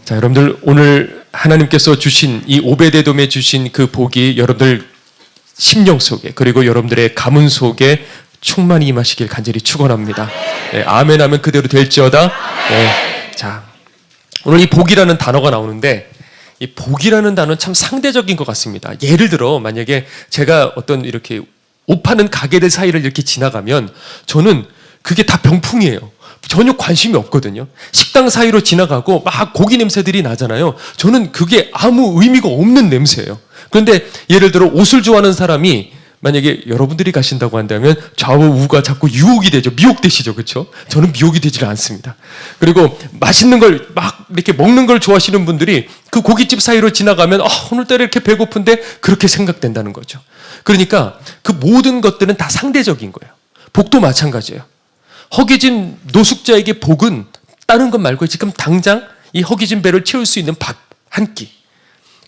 자, 여러분들 오늘 하나님께서 주신 이 오베데돔에 주신 그 복이 여러분들 심령 속에 그리고 여러분들의 가문 속에 충만히 임하시길 간절히 축원합니다. 네, 아멘 하면 그대로 될지어다. 네, 자, 오늘 이 복이라는 단어가 나오는데 이 복이라는 단어는 참 상대적인 것 같습니다. 예를 들어 만약에 제가 어떤 이렇게 옷 파는 가게들 사이를 이렇게 지나가면 저는 그게 다 병풍이에요. 전혀 관심이 없거든요. 식당 사이로 지나가고 막 고기 냄새들이 나잖아요. 저는 그게 아무 의미가 없는 냄새예요. 그런데 예를 들어 옷을 좋아하는 사람이 만약에 여러분들이 가신다고 한다면 좌우 우가 자꾸 유혹이 되죠. 미혹되시죠. 그렇죠? 저는 미혹이 되지를 않습니다. 그리고 맛있는 걸 막 이렇게 먹는 걸 좋아하시는 분들이 그 고깃집 사이로 지나가면 오늘따라 이렇게 배고픈데 그렇게 생각된다는 거죠. 그러니까 그 모든 것들은 다 상대적인 거예요. 복도 마찬가지예요. 허기진 노숙자에게 복은 다른 것 말고 지금 당장 이 허기진 배를 채울 수 있는 밥 한 끼.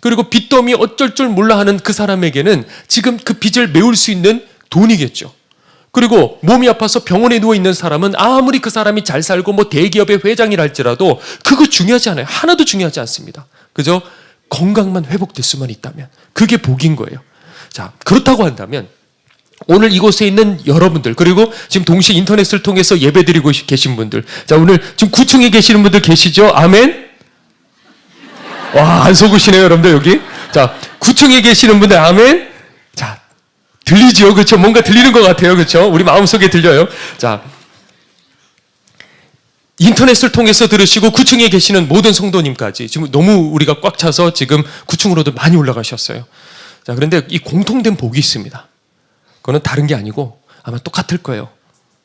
그리고 빚더미 어쩔 줄 몰라 하는 그 사람에게는 지금 그 빚을 메울 수 있는 돈이겠죠. 그리고 몸이 아파서 병원에 누워있는 사람은 아무리 그 사람이 잘 살고 뭐 대기업의 회장이라 할지라도 그거 중요하지 않아요. 하나도 중요하지 않습니다. 그저 건강만 회복될 수만 있다면 그게 복인 거예요. 자, 그렇다고 한다면 오늘 이곳에 있는 여러분들 그리고 지금 동시에 인터넷을 통해서 예배드리고 계신 분들, 자, 오늘 지금 9층에 계시는 분들 계시죠? 아멘? 와, 안 속으시네요 여러분들 여기. 자, 9층에 계시는 분들 아멘? 자, 들리죠? 그렇죠? 뭔가 들리는 것 같아요. 그렇죠? 우리 마음속에 들려요. 자, 인터넷을 통해서 들으시고 9층에 계시는 모든 성도님까지 지금 너무 우리가 꽉 차서 지금 9층으로도 많이 올라가셨어요. 자, 그런데 이 공통된 복이 있습니다. 그거는 다른 게 아니고 아마 똑같을 거예요.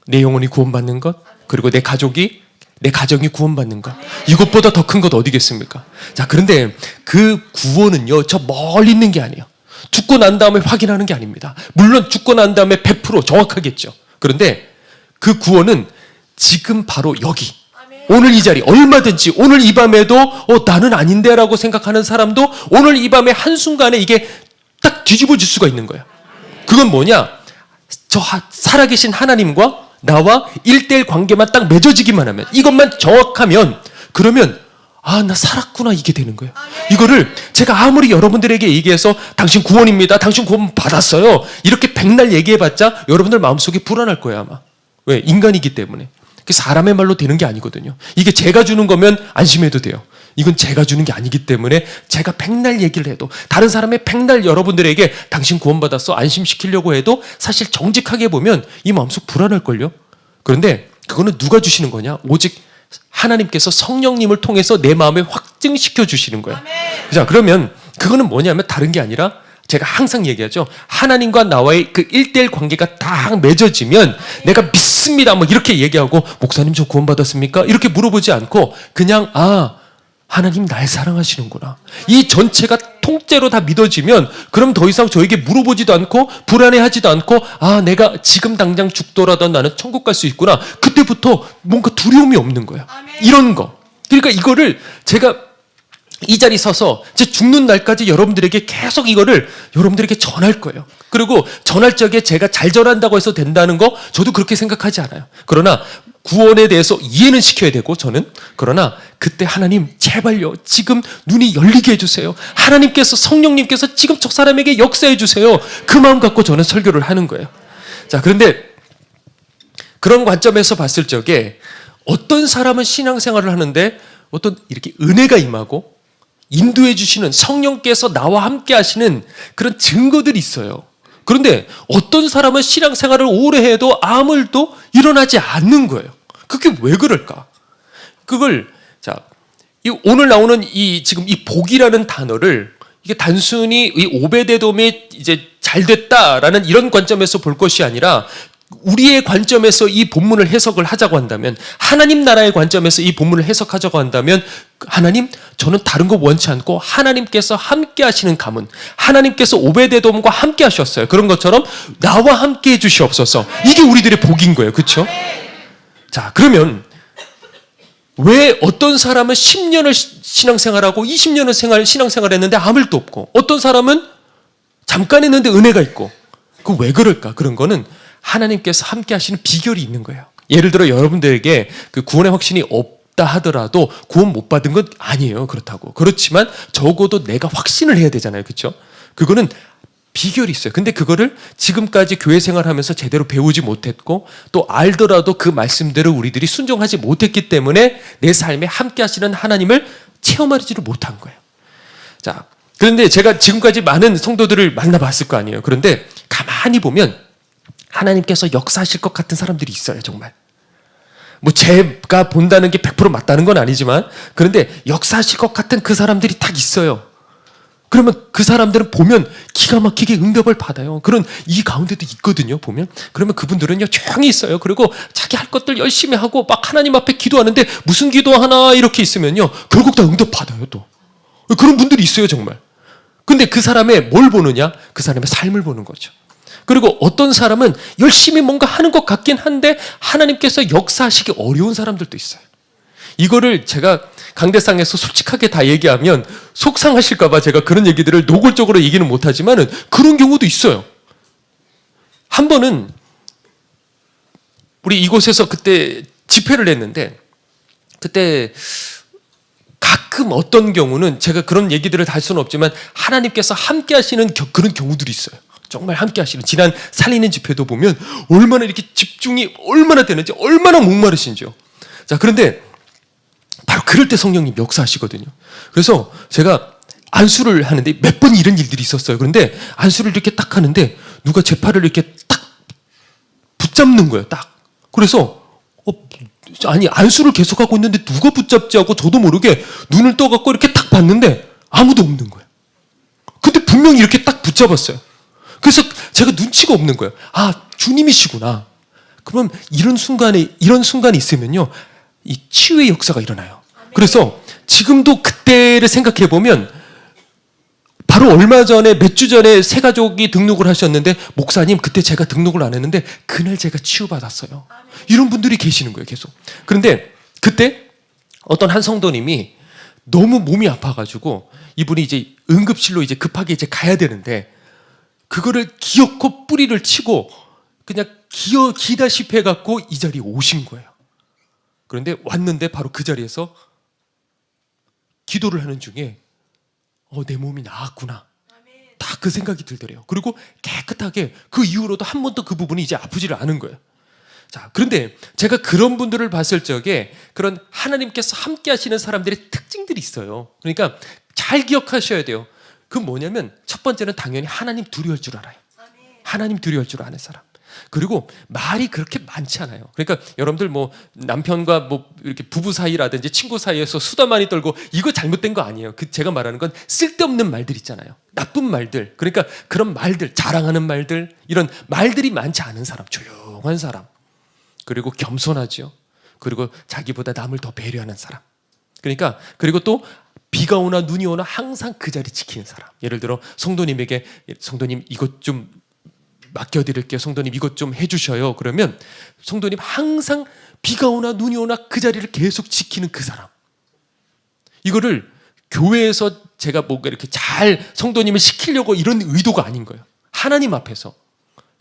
내 영혼이 구원받는 것, 그리고 내 가정이 구원받는 것. 이것보다 더 큰 것 어디겠습니까? 자, 그런데 그 구원은요, 저 멀리 있는 게 아니에요. 죽고 난 다음에 확인하는 게 아닙니다. 물론 죽고 난 다음에 100% 정확하겠죠. 그런데 그 구원은 지금 바로 여기, 오늘 이 자리, 얼마든지 오늘 이 밤에도 나는 아닌데 라고 생각하는 사람도 오늘 이 밤에 한순간에 이게 딱 뒤집어질 수가 있는 거예요. 그건 뭐냐? 저 살아계신 하나님과 나와 1:1 관계만 딱 맺어지기만 하면, 이것만 정확하면, 그러면 나 살았구나 이게 되는 거예요. 이거를 제가 아무리 여러분들에게 얘기해서 당신 구원입니다, 당신 구원 받았어요, 이렇게 백날 얘기해봤자 여러분들 마음속에 불안할 거예요 아마. 왜? 인간이기 때문에. 사람의 말로 되는 게 아니거든요. 이게 제가 주는 거면 안심해도 돼요. 이건 제가 주는 게 아니기 때문에 제가 백날 얘기를 해도, 다른 사람의 백날 여러분들에게 당신 구원받았어 안심시키려고 해도 사실 정직하게 보면 이 마음속 불안할걸요. 그런데 그거는 누가 주시는 거냐? 오직 하나님께서 성령님을 통해서 내 마음에 확증시켜 주시는 거예요. 자, 그러면 그거는 뭐냐면 다른 게 아니라 제가 항상 얘기하죠. 하나님과 나와의 그 1:1 관계가 딱 맺어지면 내가 믿습니다 뭐 이렇게 얘기하고, 목사님 저 구원받았습니까? 이렇게 물어보지 않고 그냥 하나님 날 사랑하시는구나, 이 전체가 통째로 다 믿어지면 그럼 더 이상 저에게 물어보지도 않고 불안해하지도 않고 내가 지금 당장 죽더라도 나는 천국 갈 수 있구나, 그때부터 뭔가 두려움이 없는 거예요. 이런 거. 그러니까 이거를 제가 이 자리 서서 제 죽는 날까지 여러분들에게 계속 이거를 여러분들에게 전할 거예요. 그리고 전할 적에 제가 잘 전한다고 해서 된다는 거 저도 그렇게 생각하지 않아요. 그러나 구원에 대해서 이해는 시켜야 되고 저는, 그러나 그때 하나님 제발요 지금 눈이 열리게 해주세요, 하나님께서 성령님께서 지금 저 사람에게 역사해 주세요, 그 마음 갖고 저는 설교를 하는 거예요. 자, 그런데 그런 관점에서 봤을 적에 어떤 사람은 신앙생활을 하는데 어떤 이렇게 은혜가 임하고 인도해 주시는 성령께서 나와 함께 하시는 그런 증거들이 있어요. 그런데 어떤 사람은 신앙생활을 오래 해도 아무 일도 일어나지 않는 거예요. 그게 왜 그럴까? 그걸, 자, 오늘 나오는 지금 이 복이라는 단어를 이게 단순히 이 오베데돔이 이제 잘 됐다라는 이런 관점에서 볼 것이 아니라 우리의 관점에서 이 본문을 해석을 하자고 한다면, 하나님 나라의 관점에서 이 본문을 해석하자고 한다면, 하나님, 저는 다른 거 원치 않고 하나님께서 함께 하시는 가문, 하나님께서 오베데돔과 함께 하셨어요. 그런 것처럼 나와 함께 해주시옵소서. 이게 우리들의 복인 거예요. 그렇죠? 자, 그러면 왜 어떤 사람은 10년을 신앙생활하고 20년을 신앙생활 했는데 아무 일도 없고, 어떤 사람은 잠깐 했는데 은혜가 있고, 그 왜 그럴까? 그런 거는 하나님께서 함께 하시는 비결이 있는 거예요. 예를 들어 여러분들에게 그 구원의 확신이 없다 하더라도 구원 못 받은 건 아니에요. 그렇다고. 그렇지만 적어도 내가 확신을 해야 되잖아요. 그렇죠? 그거는 비결이 있어요. 근데 그거를 지금까지 교회 생활하면서 제대로 배우지 못했고 또 알더라도 그 말씀대로 우리들이 순종하지 못했기 때문에 내 삶에 함께 하시는 하나님을 체험하지를 못한 거예요. 자, 그런데 제가 지금까지 많은 성도들을 만나봤을 거 아니에요. 그런데 가만히 보면 하나님께서 역사하실 것 같은 사람들이 있어요. 정말. 뭐 제가 본다는 게 100% 맞다는 건 아니지만 그런데 역사하실 것 같은 그 사람들이 딱 있어요. 그러면 그 사람들은 보면 기가 막히게 응답을 받아요. 그런 이 가운데도 있거든요. 보면 그러면 그분들은요 조용히 있어요. 그리고 자기 할 것들 열심히 하고 막 하나님 앞에 기도하는데 무슨 기도하나 이렇게 있으면요 결국 다 응답 받아요. 또 그런 분들이 있어요. 정말. 근데 그 사람의 뭘 보느냐? 그 사람의 삶을 보는 거죠. 그리고 어떤 사람은 열심히 뭔가 하는 것 같긴 한데 하나님께서 역사하시기 어려운 사람들도 있어요. 이거를 제가 강대상에서 솔직하게 다 얘기하면 속상하실까봐 제가 그런 얘기들을 노골적으로 얘기는 못하지만은 그런 경우도 있어요. 한 번은 우리 이곳에서 그때 집회를 했는데 그때 가끔 어떤 경우는 제가 그런 얘기들을 다 할 수는 없지만 하나님께서 함께 하시는 그런 경우들이 있어요. 정말 함께 하시는 지난 살리는 집회도 보면 얼마나 이렇게 집중이 얼마나 되는지 얼마나 목마르신지요. 자, 그런데 바로 그럴 때 성령님 역사하시거든요. 그래서 제가 안수를 하는데 몇 번 이런 일들이 있었어요. 그런데 안수를 이렇게 딱 하는데 누가 제 팔을 이렇게 딱 붙잡는 거예요. 딱. 그래서 아니 안수를 계속하고 있는데 누가 붙잡지 하고 저도 모르게 눈을 떠갖고 이렇게 딱 봤는데 아무도 없는 거예요. 근데 분명히 이렇게 딱 붙잡았어요. 그래서 제가 눈치가 없는 거예요. 아, 주님이시구나. 그럼 이런 순간이 있으면요. 이 치유의 역사가 일어나요. 그래서 지금도 그때를 생각해 보면 바로 얼마 전에 몇 주 전에 새 가족이 등록을 하셨는데 목사님 그때 제가 등록을 안 했는데 그날 제가 치유받았어요. 이런 분들이 계시는 거예요. 계속. 그런데 그때 어떤 한 성도님이 너무 몸이 아파가지고 이분이 이제 응급실로 이제 급하게 이제 가야 되는데 그거를 기어코 뿌리를 치고 그냥 기다시피 해갖고 이 자리에 오신 거예요. 그런데 왔는데 바로 그 자리에서 기도를 하는 중에 내 몸이 나았구나. 다 그 생각이 들더래요. 그리고 깨끗하게 그 이후로도 한 번도 그 부분이 이제 아프지를 않은 거예요. 자, 그런데 제가 그런 분들을 봤을 적에 그런 하나님께서 함께 하시는 사람들의 특징들이 있어요. 그러니까 잘 기억하셔야 돼요. 그 뭐냐면 첫 번째는 당연히 하나님 두려울 줄 알아요. 하나님 두려울 줄 아는 사람. 그리고 말이 그렇게 많지 않아요. 그러니까 여러분들 뭐 남편과 뭐 이렇게 부부 사이라든지 친구 사이에서 수다 많이 떨고 이거 잘못된 거 아니에요. 그 제가 말하는 건 쓸데없는 말들 있잖아요. 나쁜 말들. 그러니까 그런 말들, 자랑하는 말들, 이런 말들이 많지 않은 사람, 조용한 사람. 그리고 겸손하죠. 그리고 자기보다 남을 더 배려하는 사람. 그러니까 그리고 또 비가 오나 눈이 오나 항상 그 자리 지키는 사람. 예를 들어 성도님에게 성도님 이것 좀 맡겨드릴게요. 성도님 이것 좀 해주셔요. 그러면 성도님 항상 비가 오나 눈이 오나 그 자리를 계속 지키는 그 사람. 이거를 교회에서 제가 뭔가 이렇게 잘 성도님을 시키려고 이런 의도가 아닌 거예요. 하나님 앞에서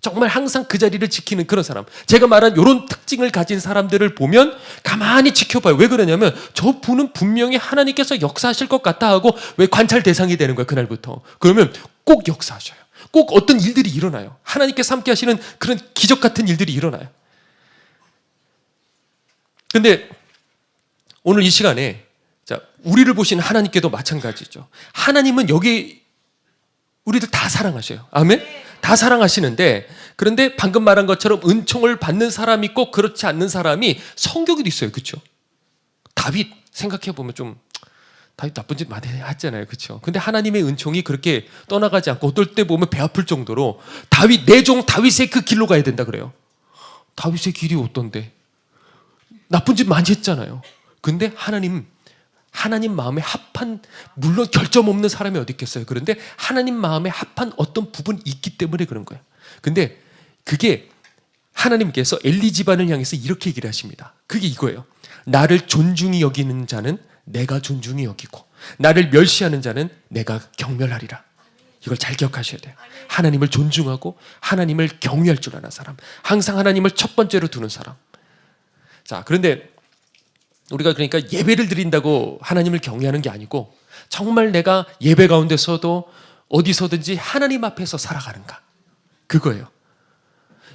정말 항상 그 자리를 지키는 그런 사람. 제가 말한 이런 특징을 가진 사람들을 보면 가만히 지켜봐요. 왜 그러냐면 저 분은 분명히 하나님께서 역사하실 것 같다 하고 왜 관찰 대상이 되는 거예요. 그날부터. 그러면 꼭 역사하셔요. 꼭 어떤 일들이 일어나요. 하나님께서 함께 하시는 그런 기적 같은 일들이 일어나요. 근데 오늘 이 시간에 자, 우리를 보시는 하나님께도 마찬가지죠. 하나님은 여기 우리들 다 사랑하셔요. 아멘? 다 사랑하시는데 그런데 방금 말한 것처럼 은총을 받는 사람이 있고 그렇지 않는 사람이 성격이 있어요. 그렇죠? 다윗 생각해보면 좀 다윗 나쁜 짓 많이 했잖아요. 그렇죠? 근데 하나님의 은총이 그렇게 떠나가지 않고 어떨 때 보면 배 아플 정도로 다윗 내 종 다윗의 그 길로 가야 된다 그래요. 다윗의 길이 어떤데? 나쁜 짓 많이 했잖아요. 근데 하나님 마음에 합한 물론 결점 없는 사람이 어디 있겠어요. 그런데 하나님 마음에 합한 어떤 부분이 있기 때문에 그런 거예요. 근데 그게 하나님께서 엘리 집안을 향해서 이렇게 얘기를 하십니다. 그게 이거예요. 나를 존중히 여기는 자는 내가 존중히 여기고 나를 멸시하는 자는 내가 경멸하리라. 이걸 잘 기억하셔야 돼요. 하나님을 존중하고 하나님을 경외할 줄 아는 사람. 항상 하나님을 첫 번째로 두는 사람. 자, 그런데 우리가 그러니까 예배를 드린다고 하나님을 경외하는 게 아니고 정말 내가 예배 가운데서도 어디서든지 하나님 앞에서 살아가는가, 그거예요.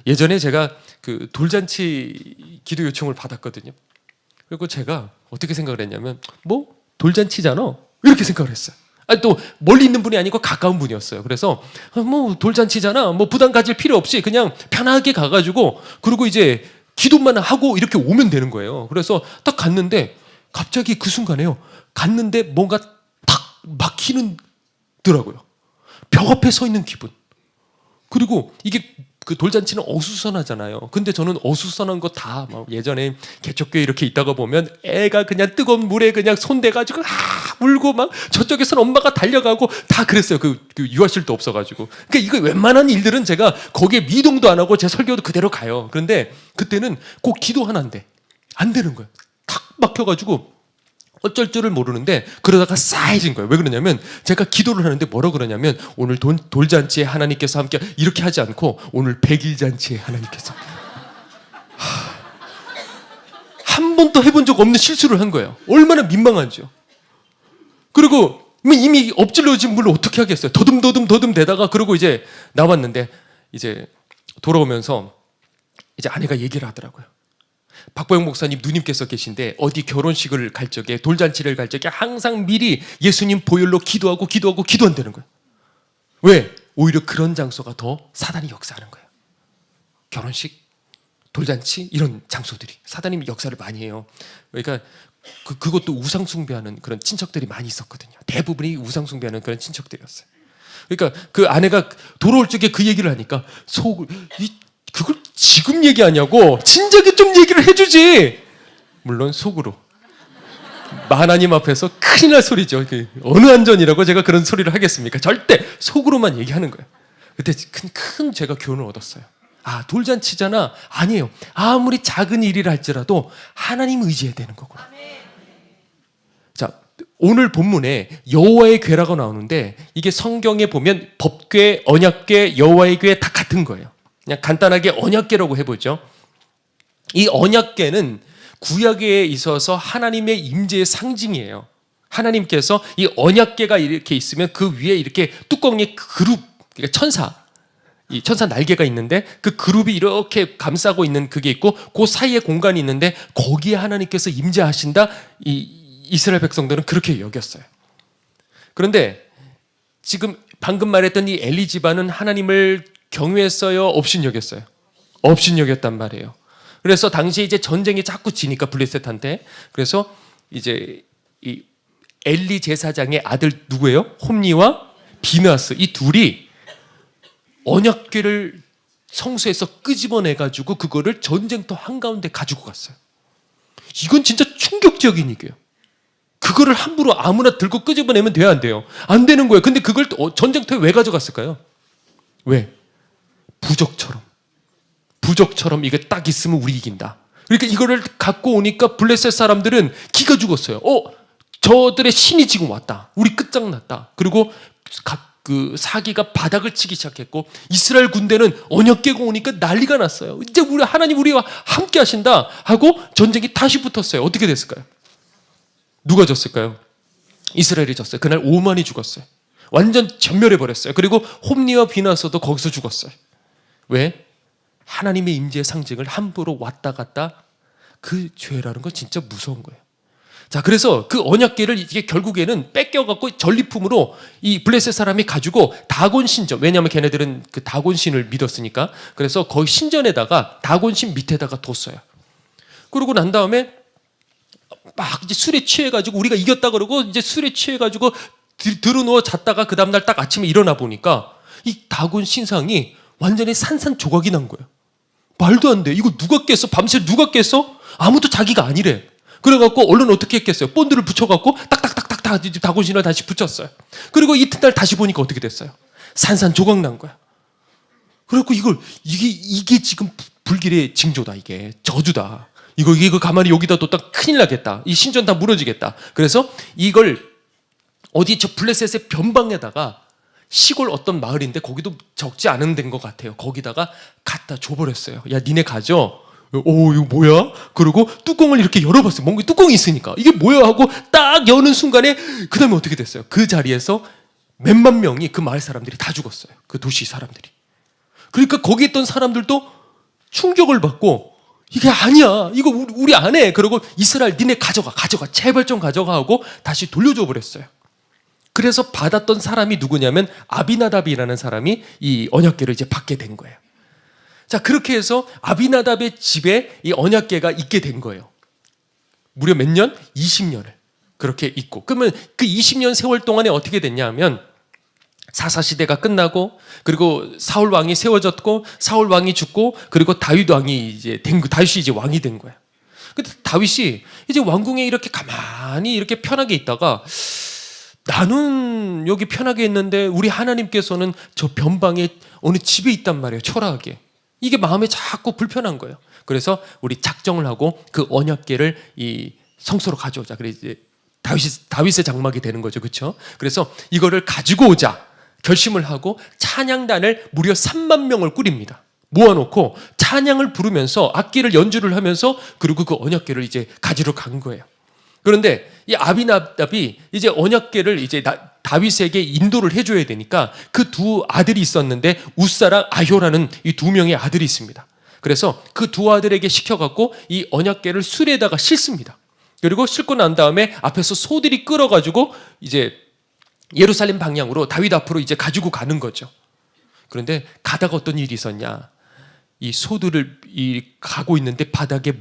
예전에 제가 그 돌잔치 기도 요청을 받았거든요. 그리고 제가 어떻게 생각을 했냐면 뭐 돌잔치잖아 이렇게 생각을 했어요. 아니, 또 멀리 있는 분이 아니고 가까운 분이었어요. 그래서 뭐 돌잔치잖아, 뭐 부담 가질 필요 없이 그냥 편하게 가가지고 그리고 이제 기도만 하고 이렇게 오면 되는 거예요. 그래서 딱 갔는데 갑자기 그 순간에요, 갔는데 뭔가 탁 막히더라고요. 벽 앞에 서 있는 기분. 그리고 이게 그 돌잔치는 어수선하잖아요. 근데 저는 어수선한 거 다 예전에 개척교회 이렇게 있다가 보면 애가 그냥 뜨거운 물에 그냥 손대가지고 울고 막 저쪽에서는 엄마가 달려가고 다 그랬어요. 그 유아실도 없어가지고. 그러니까 이거 웬만한 일들은 제가 거기에 미동도 안 하고 제 설교도 그대로 가요. 그런데 그때는 꼭 기도 하나인데 안 되는 거예요. 탁 막혀가지고 어쩔 줄을 모르는데 그러다가 싸해진 거예요. 왜 그러냐면 제가 기도를 하는데 뭐라고 그러냐면 오늘 돌잔치에 하나님께서 함께 이렇게 하지 않고 오늘 백일잔치에 하나님께서 한 번도 해본 적 없는 실수를 한 거예요. 얼마나 민망한지요. 그리고 이미 엎질러진 물을 어떻게 하겠어요. 더듬 대다가 그러고 이제 나왔는데 이제 돌아오면서 이제 아내가 얘기를 하더라고요. 박보영 목사님 누님께서 계신데 어디 결혼식을 갈 적에 돌잔치를 갈 적에 항상 미리 예수님 보혈로 기도한다는 거예요. 왜? 오히려 그런 장소가 더 사단이 역사하는 거예요. 결혼식, 돌잔치 이런 장소들이 사단이 역사를 많이 해요. 그러니까 그것도 우상 숭배하는 그런 친척들이 많이 있었거든요. 대부분이 우상 숭배하는 그런 친척들이었어요. 그러니까 그 아내가 돌아올 적에 그 얘기를 하니까 그걸 지금 얘기하냐고 진작에 좀 얘기를 해주지. 물론 속으로 하나님 앞에서 큰일 날 소리죠. 어느 안전이라고 제가 그런 소리를 하겠습니까? 절대 속으로만 얘기하는 거예요. 그때 큰 제가 교훈을 얻었어요. 아, 돌잔치잖아. 아니에요. 아무리 작은 일이라 할지라도 하나님 의지해야 되는 거구나. 자, 오늘 본문에 여호와의 궤라고 나오는데 이게 성경에 보면 법궤, 언약궤, 여호와의 궤 다 같은 거예요. 그냥 간단하게 언약궤라고 해보죠. 이 언약궤는 구약에 있어서 하나님의 임재의 상징이에요. 하나님께서 이 언약궤가 이렇게 있으면 그 위에 이렇게 뚜껑에 그룹, 그러니까 이 천사 날개가 있는데 그 그룹이 이렇게 감싸고 있는 그게 있고 그 사이에 공간이 있는데 거기에 하나님께서 임재하신다. 이 이스라엘 백성들은 그렇게 여겼어요. 그런데 지금 방금 말했던 이 엘리 집안은 하나님을 경외했어요? 업신여겼어요? 업신여겼단 말이에요. 그래서 당시에 이제 전쟁이 자꾸 지니까 블레셋한테, 그래서 이제 이 엘리 제사장의 아들 누구예요? 홈니와 비느하스, 이 둘이 언약궤를 성소에서 끄집어내가지고 그거를 전쟁터 한가운데 가지고 갔어요. 이건 진짜 충격적인 얘기예요. 그거를 함부로 아무나 들고 끄집어내면 돼야 안 돼요? 안 되는 거예요. 근데 그걸 전쟁터에 왜 가져갔을까요? 왜? 부적처럼 이게 딱 있으면 우리 이긴다. 그러니까 이거를 갖고 오니까 블레셋 사람들은 기가 죽었어요. 저들의 신이 지금 왔다. 우리 끝장났다. 그리고 그 사기가 바닥을 치기 시작했고 이스라엘 군대는 언약궤가 오니까 난리가 났어요. 이제 하나님 우리와 함께 하신다 하고 전쟁이 다시 붙었어요. 어떻게 됐을까요? 누가 졌을까요? 이스라엘이 졌어요. 그날 5만이 죽었어요. 완전 전멸해버렸어요. 그리고 홈니와 비나서도 거기서 죽었어요. 왜? 하나님의 임재의 상징을 함부로 왔다 갔다, 그 죄라는 건 진짜 무서운 거예요. 자, 그래서 그 언약궤를 이게 결국에는 뺏겨갖고 전리품으로 이 블레셋 사람이 가지고 다곤 신전, 왜냐하면 걔네들은 그 다곤 신을 믿었으니까, 그래서 거기 신전에다가 다곤 신 밑에다가 뒀어요. 그러고 난 다음에 막 이제 술에 취해가지고 우리가 이겼다 그러고 이제 술에 취해가지고 들어누워 잤다가 그 다음날 딱 아침에 일어나 보니까 이 다곤 신상이 완전히 산산조각이 난 거예요. 말도 안 돼. 이거 누가 깼어? 밤새 누가 깼어? 아무도 자기가 아니래. 그래갖고 얼른 어떻게 했겠어요? 본드를 붙여갖고 딱딱딱딱 다곤신을 다시 붙였어요. 그리고 이튿날 다시 보니까 어떻게 됐어요? 산산조각 난 거야. 그래갖고 이게 지금 불길의 징조다. 이게 저주다. 이거 가만히 여기다 뒀다 큰일 나겠다. 이 신전 다 무너지겠다. 그래서 이걸 어디 저 블레셋의 변방에다가 시골 어떤 마을인데 거기도 적지 않은 데인 것 같아요. 거기다가 갖다 줘버렸어요. 야, 니네 가져. 이거 뭐야? 그리고 뚜껑을 이렇게 열어봤어요. 뭔가 뚜껑이 있으니까 이게 뭐야 하고 딱 여는 순간에 그 다음에 어떻게 됐어요? 그 자리에서 몇만 명이 그 마을 사람들이 다 죽었어요. 그 도시 사람들이. 그러니까 거기 있던 사람들도 충격을 받고 이게 아니야. 이거 우리 안 해. 그러고 이스라엘 니네 가져가. 제발 좀 가져가 하고 다시 돌려줘 버렸어요. 그래서 받았던 사람이 누구냐면 아비나답이라는 사람이 이 언약궤를 이제 받게 된 거예요. 자, 그렇게 해서 아비나답의 집에 이 언약궤가 있게 된 거예요. 무려 몇 년? 20년을 그렇게 있고. 그러면 그 20년 세월 동안에 어떻게 됐냐 하면 사사시대가 끝나고 그리고 사울 왕이 세워졌고 사울 왕이 죽고 그리고 다윗 왕이 이제 다윗이 이제 왕이 된 거예요. 근데 다윗이 이제 왕궁에 이렇게 가만히 이렇게 편하게 있다가 나는 여기 편하게 있는데 우리 하나님께서는 저 변방에 어느 집에 있단 말이에요. 초라하게. 이게 마음에 자꾸 불편한 거예요. 그래서 우리 작정을 하고 그 언약궤를 이 성소로 가져오자. 그래 이제 다윗의 장막이 되는 거죠. 그렇죠? 그래서 이거를 가지고 오자 결심을 하고 찬양단을 무려 3만 명을 꾸립니다. 모아놓고 찬양을 부르면서 악기를 연주를 하면서 그리고 그 언약궤를 이제 가지러 간 거예요. 그런데 이 아비나답이 이제 언약궤를 이제 다윗에게 인도를 해줘야 되니까 그 두 아들이 있었는데 우사랑 아효라는 이 두 명의 아들이 있습니다. 그래서 그 두 아들에게 시켜갖고 이 언약궤를 수레에다가 싣습니다. 그리고 싣고 난 다음에 앞에서 소들이 끌어가지고 이제 예루살렘 방향으로 다윗 앞으로 이제 가지고 가는 거죠. 그런데 가다가 어떤 일이 있었냐? 이 소들을 가고 있는데 바닥에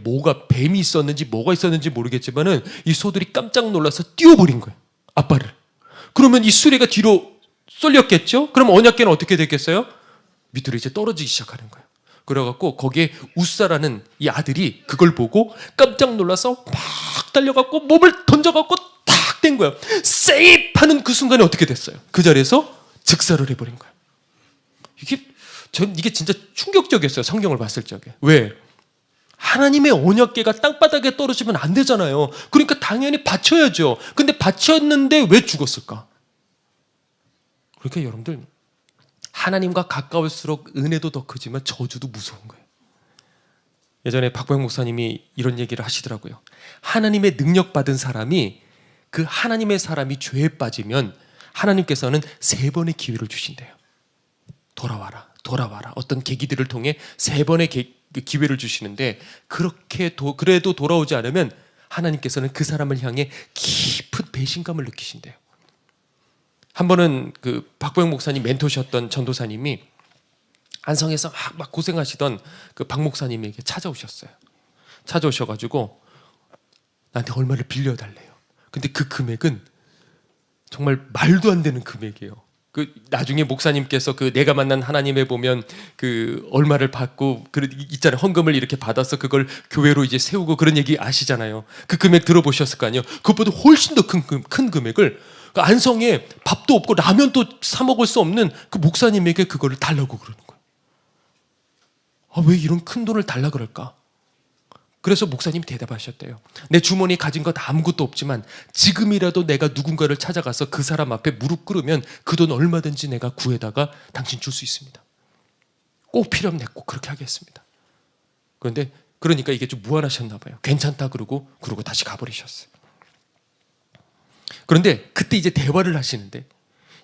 뱀이 있었는지 뭐가 있었는지 모르겠지만은 이 소들이 깜짝 놀라서 뛰어버린 거예요. 앞발을. 그러면 이 수레가 뒤로 쏠렸겠죠? 그럼 언약궤는 어떻게 됐겠어요? 밑으로 이제 떨어지기 시작하는 거예요. 그래갖고 거기에 우사라는 이 아들이 그걸 보고 깜짝 놀라서 막 달려갖고 몸을 던져갖고 탁 된 거예요. 세입! 하는 그 순간에 어떻게 됐어요? 그 자리에서 즉사를 해버린 거예요. 이게 진짜 충격적이었어요. 성경을 봤을 적에. 왜? 하나님의 언약궤가 땅바닥에 떨어지면 안 되잖아요. 그러니까 당연히 바쳐야죠. 근데 바쳤는데 왜 죽었을까? 그러니까 여러분들 하나님과 가까울수록 은혜도 더 크지만 저주도 무서운 거예요. 예전에 박보영 목사님이 이런 얘기를 하시더라고요. 하나님의 능력 받은 사람이 그 하나님의 사람이 죄에 빠지면 하나님께서는 3번의 기회를 주신대요. 돌아와라. 어떤 계기들을 통해 3번의 기회를 주시는데 그래도 돌아오지 않으면 하나님께서는 그 사람을 향해 깊은 배신감을 느끼신대요. 한 번은 그 박보영 목사님 멘토셨던 전도사님이 안성에서 막 고생하시던 그 박 목사님에게 찾아오셔가지고 나한테 얼마를 빌려달래요. 근데 그 금액은 정말 말도 안 되는 금액이에요. 그 나중에 목사님께서 그 내가 만난 하나님에 보면 그 얼마를 받고 그 있잖아요. 헌금을 이렇게 받아서 그걸 교회로 이제 세우고 그런 얘기 아시잖아요. 그 금액 들어보셨을 거 아니에요. 그것보다 훨씬 더 큰 금액을 그 안성에 밥도 없고 라면도 사 먹을 수 없는 그 목사님에게 그거를 달라고 그러는 거예요. 왜 이런 큰 돈을 달라 그럴까? 그래서 목사님이 대답하셨대요. 내 주머니에 가진 것 아무것도 없지만 지금이라도 내가 누군가를 찾아가서 그 사람 앞에 무릎 꿇으면 그 돈 얼마든지 내가 구해다가 당신 줄 수 있습니다. 꼭 필요하면 내가 꼭 그렇게 하겠습니다. 그러니까 이게 좀 무안하셨나 봐요. 괜찮다 그러고 다시 가버리셨어요. 그런데 그때 이제 대화를 하시는데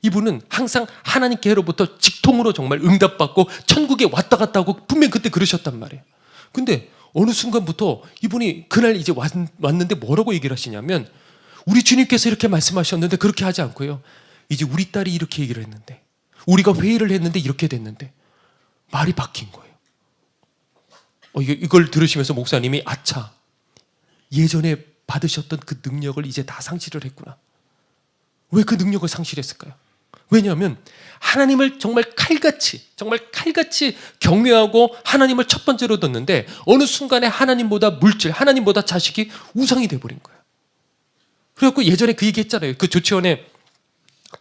이분은 항상 하나님께로부터 직통으로 정말 응답받고 천국에 왔다 갔다 하고 분명 그때 그러셨단 말이에요. 근데 어느 순간부터 이분이 그날 이제 왔는데 뭐라고 얘기를 하시냐면 우리 주님께서 이렇게 말씀하셨는데 그렇게 하지 않고요. 이제 우리 딸이 이렇게 얘기를 했는데 우리가 회의를 했는데 이렇게 됐는데 말이 바뀐 거예요. 이걸 들으시면서 목사님이 아차 예전에 받으셨던 그 능력을 이제 다 상실을 했구나. 왜 그 능력을 상실했을까요? 왜냐하면 하나님을 정말 칼같이 경외하고 하나님을 첫 번째로 뒀는데 어느 순간에 하나님보다 물질, 하나님보다 자식이 우상이 돼버린 거예요. 그래갖고 예전에 그 얘기 했잖아요. 그 조치원에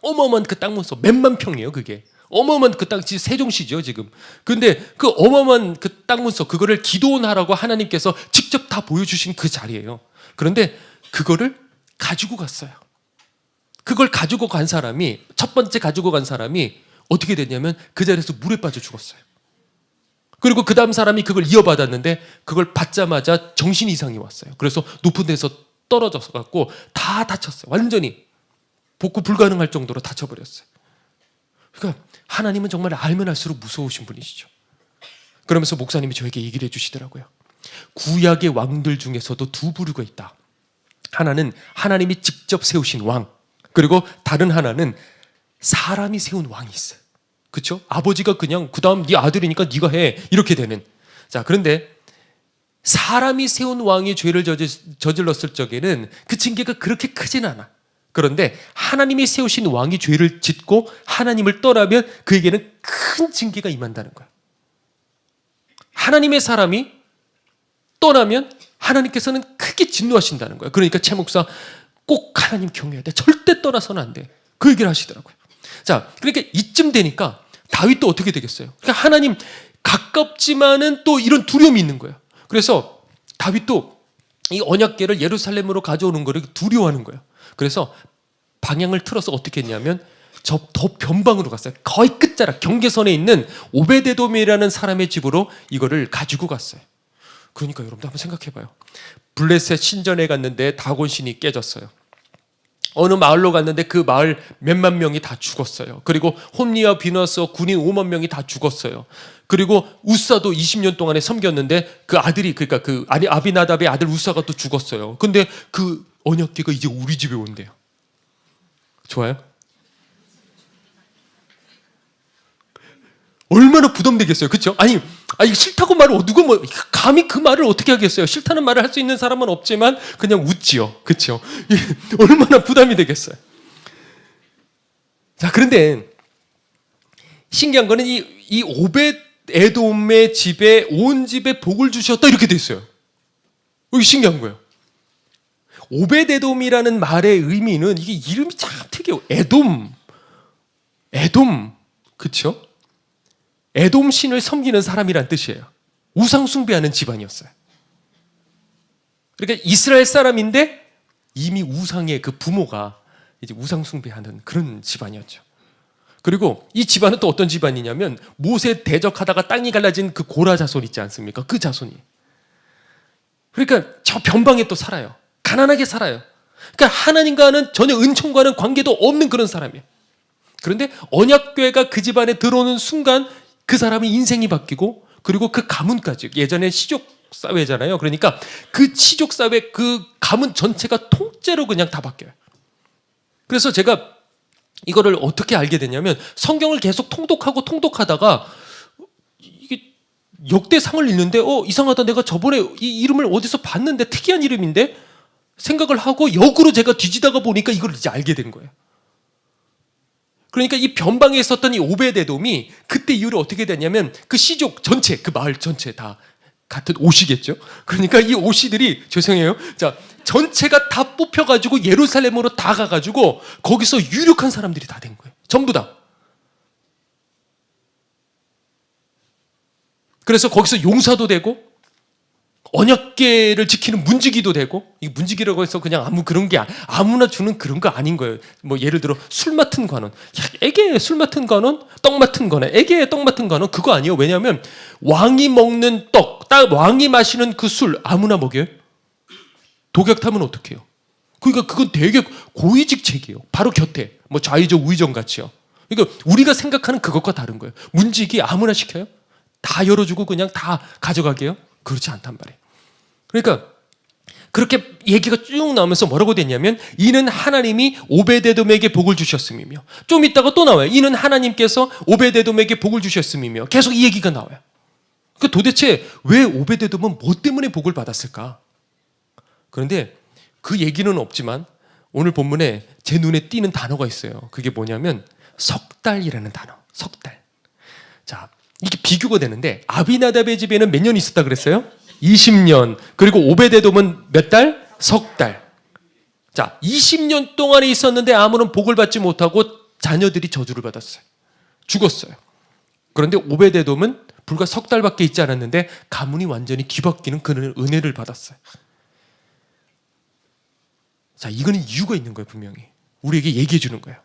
어마어마한 그 땅문서 몇만 평이에요. 그게 어마어마한 그 땅, 세종시죠 지금. 근데 그 어마어마한 그 땅문서 그거를 기도원하라고 하나님께서 직접 다 보여주신 그 자리예요. 그런데 그거를 가지고 갔어요. 그걸 가지고 간 사람이 첫 번째 가지고 간 사람이 어떻게 됐냐면 그 자리에서 물에 빠져 죽었어요. 그리고 그 다음 사람이 그걸 이어받았는데 그걸 받자마자 정신 이상이 왔어요. 그래서 높은 데서 떨어져서 갖고 다 다쳤어요. 완전히 복구 불가능할 정도로 다쳐버렸어요. 그러니까 하나님은 정말 알면 알수록 무서우신 분이시죠. 그러면서 목사님이 저에게 얘기를 해주시더라고요. 구약의 왕들 중에서도 두 부류가 있다. 하나는 하나님이 직접 세우신 왕, 그리고 다른 하나는 사람이 세운 왕이 있어요. 그렇죠? 아버지가 그냥 그 다음 네 아들이니까 네가 해 이렇게 되는. 자, 그런데 사람이 세운 왕이 죄를 저질렀을 적에는 그 징계가 그렇게 크진 않아. 그런데 하나님이 세우신 왕이 죄를 짓고 하나님을 떠나면 그에게는 큰 징계가 임한다는 거야. 하나님의 사람이 떠나면 하나님께서는 크게 진노하신다는 거야. 그러니까 최 목사 꼭 하나님 경외해야 돼. 절대 떠나서는 안 돼. 그 얘기를 하시더라고요. 자, 그러니까 이쯤 되니까 다윗도 어떻게 되겠어요? 그러니까 하나님 가깝지만은 또 이런 두려움이 있는 거예요. 그래서 다윗도 이 언약궤를 예루살렘으로 가져오는 거를 두려워하는 거예요. 그래서 방향을 틀어서 어떻게 했냐면 저 더 변방으로 갔어요. 거의 끝자락 경계선에 있는 오베데돔이라는 사람의 집으로 이거를 가지고 갔어요. 그러니까 여러분도 한번 생각해봐요. 블레셋 신전에 갔는데 다곤신이 깨졌어요. 어느 마을로 갔는데 그 마을 몇만 명이 다 죽었어요. 그리고 홈리와 비너스 군인 5만 명이 다 죽었어요. 그리고 우사도 20년 동안에 섬겼는데 그 아들이 그러니까 그 아비나답의 아들 우사가 또 죽었어요. 근데 그 언약궤가 이제 우리 집에 온대요. 좋아요? 얼마나 부담되겠어요. 그렇죠? 아니 싫다고 말을 누가 뭐 감히 그 말을 어떻게 하겠어요? 싫다는 말을 할 수 있는 사람은 없지만 그냥 웃지요. 그렇죠? 얼마나 부담이 되겠어요. 자, 그런데 신기한 거는 이 오벳 에돔의 집에 온 집에 복을 주셨다 이렇게 돼 있어요. 이게 신기한 거예요. 오벳 에돔이라는 말의 의미는 이게 이름이 참 특이해요. 에돔, 그렇죠? 에돔 신을 섬기는 사람이란 뜻이에요. 우상 숭배하는 집안이었어요. 그러니까 이스라엘 사람인데 이미 우상의 그 부모가 이제 우상 숭배하는 그런 집안이었죠. 그리고 이 집안은 또 어떤 집안이냐면 모세 대적하다가 땅이 갈라진 그 고라 자손 있지 않습니까? 그 자손이. 그러니까 저 변방에 또 살아요. 가난하게 살아요. 그러니까 하나님과는 전혀 은총과는 관계도 없는 그런 사람이에요. 그런데 언약궤가 그 집안에 들어오는 순간 그 사람의 인생이 바뀌고 그리고 그 가문까지 예전에 시족 사회잖아요. 그러니까 그 시족 사회 그 가문 전체가 통째로 그냥 다 바뀌어요. 그래서 제가 이거를 어떻게 알게 됐냐면 성경을 계속 통독하다가 이게 역대상을 읽는데 이상하다 내가 저번에 이 이름을 어디서 봤는데 특이한 이름인데 생각을 하고 역으로 제가 뒤지다가 보니까 이걸 이제 알게 된 거예요. 그러니까 이 변방에 있었던 이 오베데돔이 그때 이후로 어떻게 됐냐면 그 시족 전체, 그 마을 전체 다 같은 옷이겠죠. 그러니까 이 옷이들이 죄송해요. 자, 전체가 다 뽑혀가지고 예루살렘으로 다 가가지고 거기서 유력한 사람들이 다 된 거예요. 전부 다. 그래서 거기서 용사도 되고 언약궤를 지키는 문지기도 되고 이 문지기라고 해서 그냥 그런 게 아무나 주는 그런 거 아닌 거예요. 뭐 예를 들어 술 맡은 관원, 애게 술 맡은 관원, 떡 맡은 관원, 애게 떡 맡은 관원 그거 아니에요. 왜냐하면 왕이 먹는 떡, 왕이 마시는 그 술 아무나 먹여요? 독약 타면 어떡해요? 그러니까 그건 되게 고위직책이에요. 바로 곁에 뭐 좌의정 우의정 같이요. 그러니까 우리가 생각하는 그것과 다른 거예요. 문지기 아무나 시켜요? 다 열어주고 그냥 다 가져가게요? 그렇지 않단 말이에요. 그러니까 그렇게 얘기가 쭉 나오면서 뭐라고 됐냐면 이는 하나님이 오베데돔에게 복을 주셨음이며 좀 있다가 또 나와요. 이는 하나님께서 오베데돔에게 복을 주셨음이며 계속 이 얘기가 나와요. 그 도대체 왜 오베데돔은 뭐 때문에 복을 받았을까? 그런데 그 얘기는 없지만 오늘 본문에 제 눈에 띄는 단어가 있어요. 그게 뭐냐면 석 달이라는 단어. 석 달. 자, 이게 비교가 되는데 아비나답의 집에는 몇 년 있었다 그랬어요? 20년. 그리고 오베데돔은 몇 달? 석 달. 자, 20년 동안에 있었는데 아무런 복을 받지 못하고 자녀들이 저주를 받았어요. 죽었어요. 그런데 오베데돔은 불과 석 달밖에 있지 않았는데 가문이 완전히 뒤바뀌는 그런 은혜를 받았어요. 자, 이거는 이유가 있는 거예요, 분명히. 우리에게 얘기해 주는 거예요.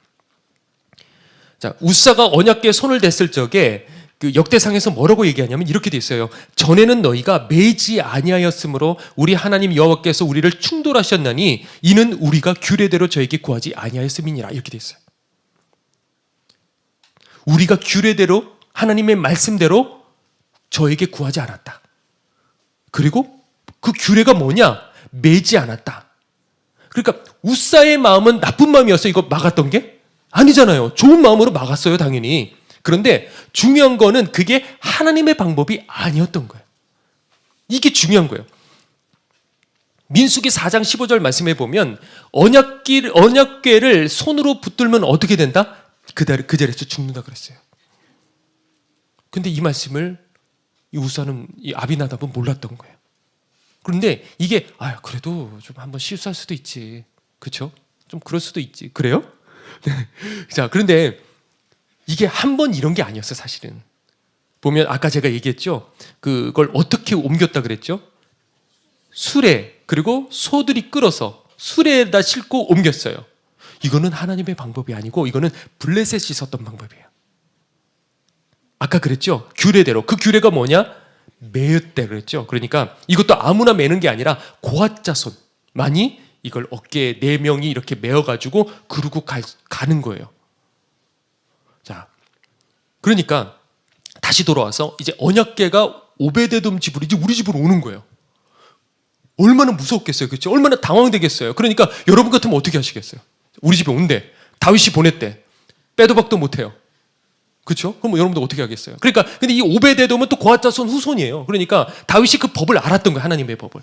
자, 우사가 언약궤에 손을 댔을 적에 그 역대상에서 뭐라고 얘기하냐면 이렇게 돼 있어요. 전에는 너희가 매지 아니하였으므로 우리 하나님 여호와께서 우리를 충돌하셨나니 이는 우리가 규례대로 저에게 구하지 아니하였음이니라. 이렇게 돼 있어요. 우리가 규례대로 하나님의 말씀대로 저에게 구하지 않았다. 그리고 그 규례가 뭐냐? 매지 않았다. 그러니까 우사의 마음은 나쁜 마음이었어요. 이거 막았던 게? 아니잖아요. 좋은 마음으로 막았어요, 당연히. 그런데 중요한 거는 그게 하나님의 방법이 아니었던 거예요. 이게 중요한 거예요. 민수기 4장 15절 말씀해 보면 언약궤를 손으로 붙들면 어떻게 된다? 그 자리에서 죽는다 그랬어요. 근데 이 말씀을 이 우사는, 이 아비나답은 몰랐던 거예요. 그런데 이게 그래도 좀 한번 실수할 수도 있지. 그렇죠? 좀 그럴 수도 있지. 그래요? 네. 자, 그런데 이게 한 번 이런 게 아니었어요, 사실은. 보면 아까 제가 얘기했죠. 그걸 어떻게 옮겼다 그랬죠? 수레, 그리고 소들이 끌어서 수레에다 싣고 옮겼어요. 이거는 하나님의 방법이 아니고 이거는 블레셋이 썼던 방법이에요. 아까 그랬죠? 규례대로. 그 규례가 뭐냐? 매였대 그랬죠. 그러니까 이것도 아무나 매는 게 아니라 고앗 자손만이 이걸 어깨에 4명이 이렇게 매어가지고 그러고 가는 거예요. 자, 그러니까 다시 돌아와서 이제 언약궤가 오베데돔 집으로 이제 우리 집으로 오는 거예요. 얼마나 무섭겠어요, 그렇죠? 얼마나 당황되겠어요. 그러니까 여러분 같으면 어떻게 하시겠어요? 우리 집에 온대, 다윗이 보냈대, 빼도 박도 못해요. 그렇죠? 그럼 여러분들 어떻게 하겠어요? 그러니까 근데 이 오베데돔은 또 고앗 자손 후손이에요. 그러니까 다윗이 그 법을 알았던 거예요, 하나님의 법을.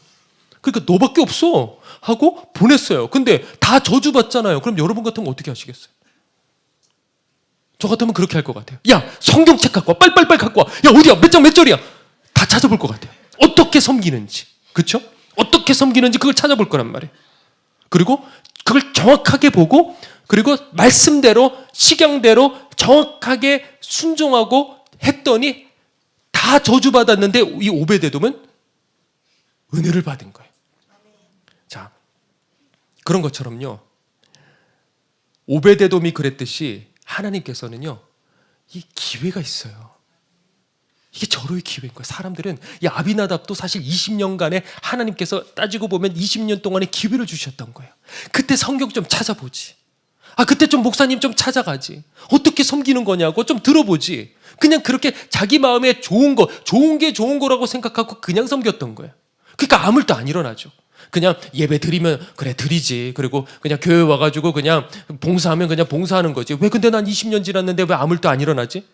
그러니까 너밖에 없어 하고 보냈어요. 근데 다 저주받잖아요. 그럼 여러분 같으면 어떻게 하시겠어요? 저 같으면 그렇게 할 것 같아요. 야, 성경책 갖고 와. 빨빨빨 갖고 와. 야, 어디야? 몇 장 몇 절이야? 다 찾아볼 것 같아요. 어떻게 섬기는지. 그렇죠? 어떻게 섬기는지 그걸 찾아볼 거란 말이에요. 그리고 그걸 정확하게 보고 그리고 말씀대로 식양대로 정확하게 순종하고 했더니 다 저주받았는데 이 오베데돔은 은혜를 받은 거예요. 자, 그런 것처럼요. 오베데돔이 그랬듯이 하나님께서는요, 이 기회가 있어요. 이게 절호의 기회인 거예요. 사람들은 이 아비나답도 사실 20년간에 하나님께서 따지고 보면 20년 동안의 기회를 주셨던 거예요. 그때 성경 좀 찾아보지. 그때 좀 목사님 좀 찾아가지. 어떻게 섬기는 거냐고 좀 들어보지. 그냥 그렇게 자기 마음에 좋은 게 좋은 거라고 생각하고 그냥 섬겼던 거예요. 그러니까 아무 일도 안 일어나죠. 그냥 예배 드리면 그래 드리지. 그리고 그냥 교회 와가지고 그냥 봉사하면 그냥 봉사하는 거지. 왜 근데 난 20년 지났는데 왜 아무 일도 안 일어나지?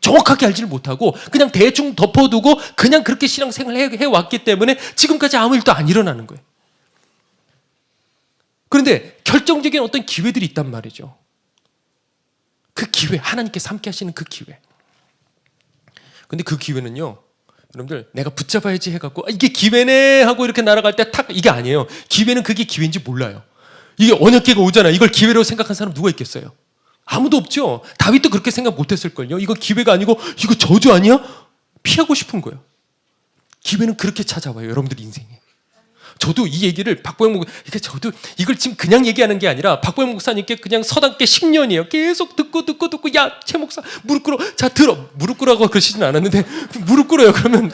정확하게 알지를 못하고 그냥 대충 덮어두고 그냥 그렇게 신앙생활을 해왔기 때문에 지금까지 아무 일도 안 일어나는 거예요. 그런데 결정적인 어떤 기회들이 있단 말이죠. 그 기회, 하나님께서 함께 하시는 그 기회. 근데 그 기회는요, 여러분들 내가 붙잡아야지 해갖고 이게 기회네 하고 이렇게 날아갈 때 탁 이게 아니에요. 기회는 그게 기회인지 몰라요. 이게 언약궤가 오잖아. 이걸 기회로 생각한 사람 누가 있겠어요? 아무도 없죠. 다윗도 그렇게 생각 못했을걸요. 이거 기회가 아니고 이거 저주 아니야? 피하고 싶은 거예요. 기회는 그렇게 찾아와요. 여러분들 인생에. 저도 이 얘기를 저도 이걸 지금 그냥 얘기하는 게 아니라 박보영 목사님께 그냥 서당께 10년이에요. 계속 듣고 야, 최 목사 무릎 꿇어. 자, 들어. 무릎 꿇으라고 그러시진 않았는데 무릎 꿇어요. 그러면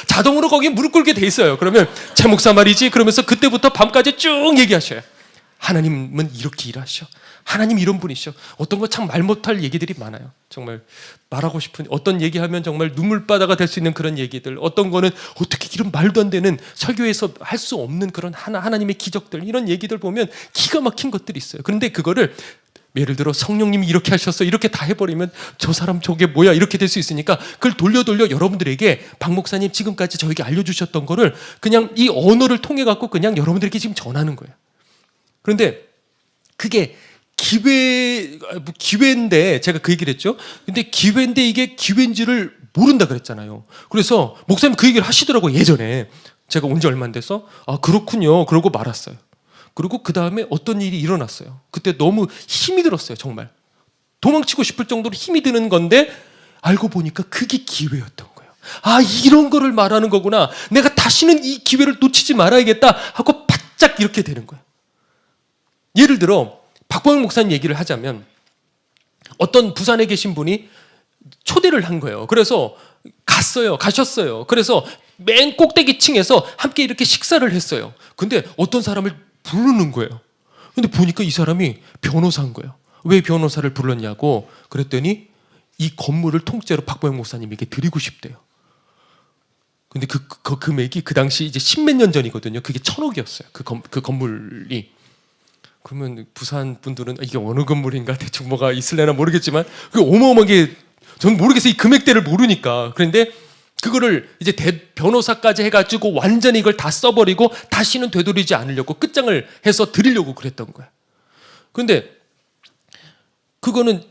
자동으로 거기에 무릎 꿇게 돼 있어요. 그러면 최 목사 말이지. 그러면서 그때부터 밤까지 쭉 얘기하셔요. 하나님은 이렇게 일하셔. 하나님 이런 분이셔. 어떤 거 참 말 못할 얘기들이 많아요. 정말 말하고 싶은 어떤 얘기하면 정말 눈물바다가 될 수 있는 그런 얘기들, 어떤 거는 어떻게 이런 말도 안 되는 설교에서 할 수 없는 그런 하나님의 기적들, 이런 얘기들 보면 기가 막힌 것들이 있어요. 그런데 그거를 예를 들어 성령님이 이렇게 하셨어 이렇게 다 해버리면 저 사람 저게 뭐야 이렇게 될 수 있으니까 그걸 돌려 여러분들에게 박 목사님 지금까지 저에게 알려주셨던 거를 그냥 이 언어를 통해 갖고 그냥 여러분들에게 지금 전하는 거예요. 그런데 그게 기회인데 제가 그 얘기를 했죠. 근데 기회인데 이게 기회인지를 모른다 그랬잖아요. 그래서 목사님 그 얘기를 하시더라고요. 예전에 제가 온 지 얼마 안 돼서 그렇군요 그러고 말았어요. 그리고 그 다음에 어떤 일이 일어났어요. 그때 너무 힘이 들었어요. 정말 도망치고 싶을 정도로 힘이 드는 건데 알고 보니까 그게 기회였던 거예요. 이런 거를 말하는 거구나. 내가 다시는 이 기회를 놓치지 말아야겠다 하고 바짝 이렇게 되는 거예요. 예를 들어 박보영 목사님 얘기를 하자면 어떤 부산에 계신 분이 초대를 한 거예요. 그래서 가셨어요. 그래서 맨 꼭대기 층에서 함께 이렇게 식사를 했어요. 근데 어떤 사람을 부르는 거예요. 근데 보니까 이 사람이 변호사인 거예요. 왜 변호사를 불렀냐고 그랬더니 이 건물을 통째로 박보영 목사님에게 드리고 싶대요. 근데 그 금액이 그 당시 이제 십몇 년 전이거든요. 그게 1,000억이었어요. 그 건물이. 그러면 부산 분들은 이게 어느 건물인가 대충 뭐가 있을래나 모르겠지만 그 어마어마하게 전 모르겠어요. 이 금액대를 모르니까. 그런데 그거를 이제 변호사까지 해가지고 완전히 이걸 다 써버리고 다시는 되돌리지 않으려고 끝장을 해서 드리려고 그랬던 거야. 그런데 그거는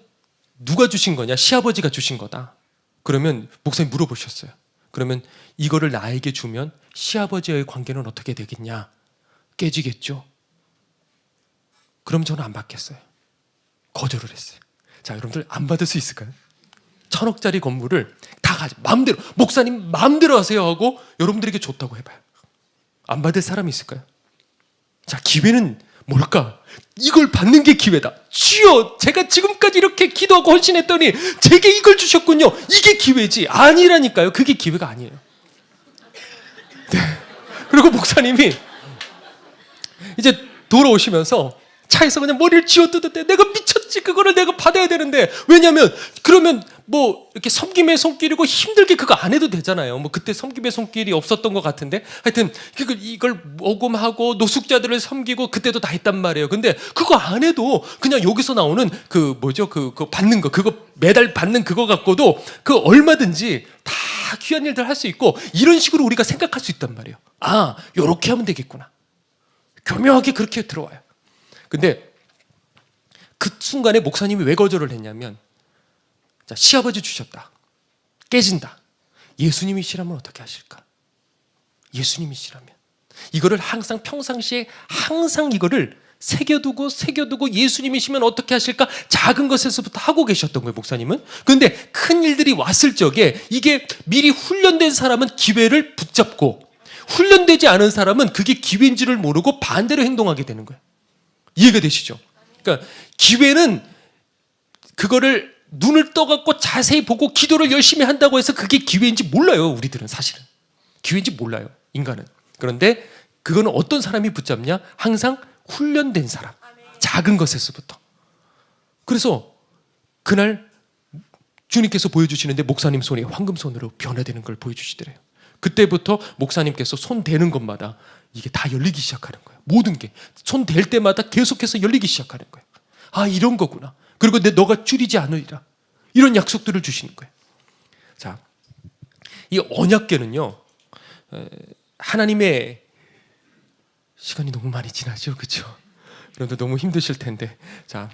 누가 주신 거냐? 시아버지가 주신 거다. 그러면 목사님 물어보셨어요. 그러면 이거를 나에게 주면 시아버지와의 관계는 어떻게 되겠냐? 깨지겠죠. 그럼 저는 안 받겠어요. 거절을 했어요. 자, 여러분들 안 받을 수 있을까요? 1,000억짜리 건물을 다 마음대로 목사님 마음대로 하세요 하고 여러분들에게 줬다고 해봐요. 안 받을 사람이 있을까요? 자, 기회는 뭘까? 이걸 받는 게 기회다. 주여, 제가 지금까지 이렇게 기도하고 헌신했더니 제게 이걸 주셨군요. 이게 기회지. 아니라니까요. 그게 기회가 아니에요. 네. 그리고 목사님이 이제 돌아오시면서 차에서 그냥 머리를 쥐어뜯었대. 내가 미쳤지. 그거를 내가 받아야 되는데. 왜냐면 그러면 뭐 이렇게 섬김의 손길이고 힘들게 그거 안 해도 되잖아요. 뭐 그때 섬김의 손길이 없었던 것 같은데 하여튼 이걸 모금하고 노숙자들을 섬기고 그때도 다 했단 말이에요. 근데 그거 안 해도 그냥 여기서 나오는 그 뭐죠? 그 받는 거 그거 매달 받는 그거 갖고도 그 얼마든지 다 귀한 일들 할 수 있고 이런 식으로 우리가 생각할 수 있단 말이에요. 아, 요렇게 하면 되겠구나. 교묘하게 그렇게 들어와요. 근데 그 순간에 목사님이 왜 거절을 했냐면 자, 시아버지 주셨다. 깨진다. 예수님이시라면 어떻게 하실까? 예수님이시라면. 이거를 항상 평상시에 항상 이거를 새겨두고 예수님이시면 어떻게 하실까? 작은 것에서부터 하고 계셨던 거예요, 목사님은. 그런데 큰 일들이 왔을 적에 이게 미리 훈련된 사람은 기회를 붙잡고 훈련되지 않은 사람은 그게 기회인지를 모르고 반대로 행동하게 되는 거예요. 이해가 되시죠? 그러니까 기회는 그거를 눈을 떠갖고 자세히 보고 기도를 열심히 한다고 해서 그게 기회인지 몰라요. 우리들은 사실은 기회인지 몰라요. 인간은. 그런데 그거는 어떤 사람이 붙잡냐? 항상 훈련된 사람. 작은 것에서부터. 그래서 그날 주님께서 보여주시는데 목사님 손이 황금손으로 변화되는 걸 보여주시더래요. 그때부터 목사님께서 손 대는 것마다 이게 다 열리기 시작하는 거예요. 모든 게 손 댈 때마다 계속해서 열리기 시작하는 거예요. 아, 이런 거구나. 그리고 너가 줄이지 않으리라. 이런 약속들을 주시는 거예요. 자, 이 언약궤는요, 하나님의 시간이 너무 많이 지나죠, 그렇죠? 그런데 너무 힘드실 텐데, 자,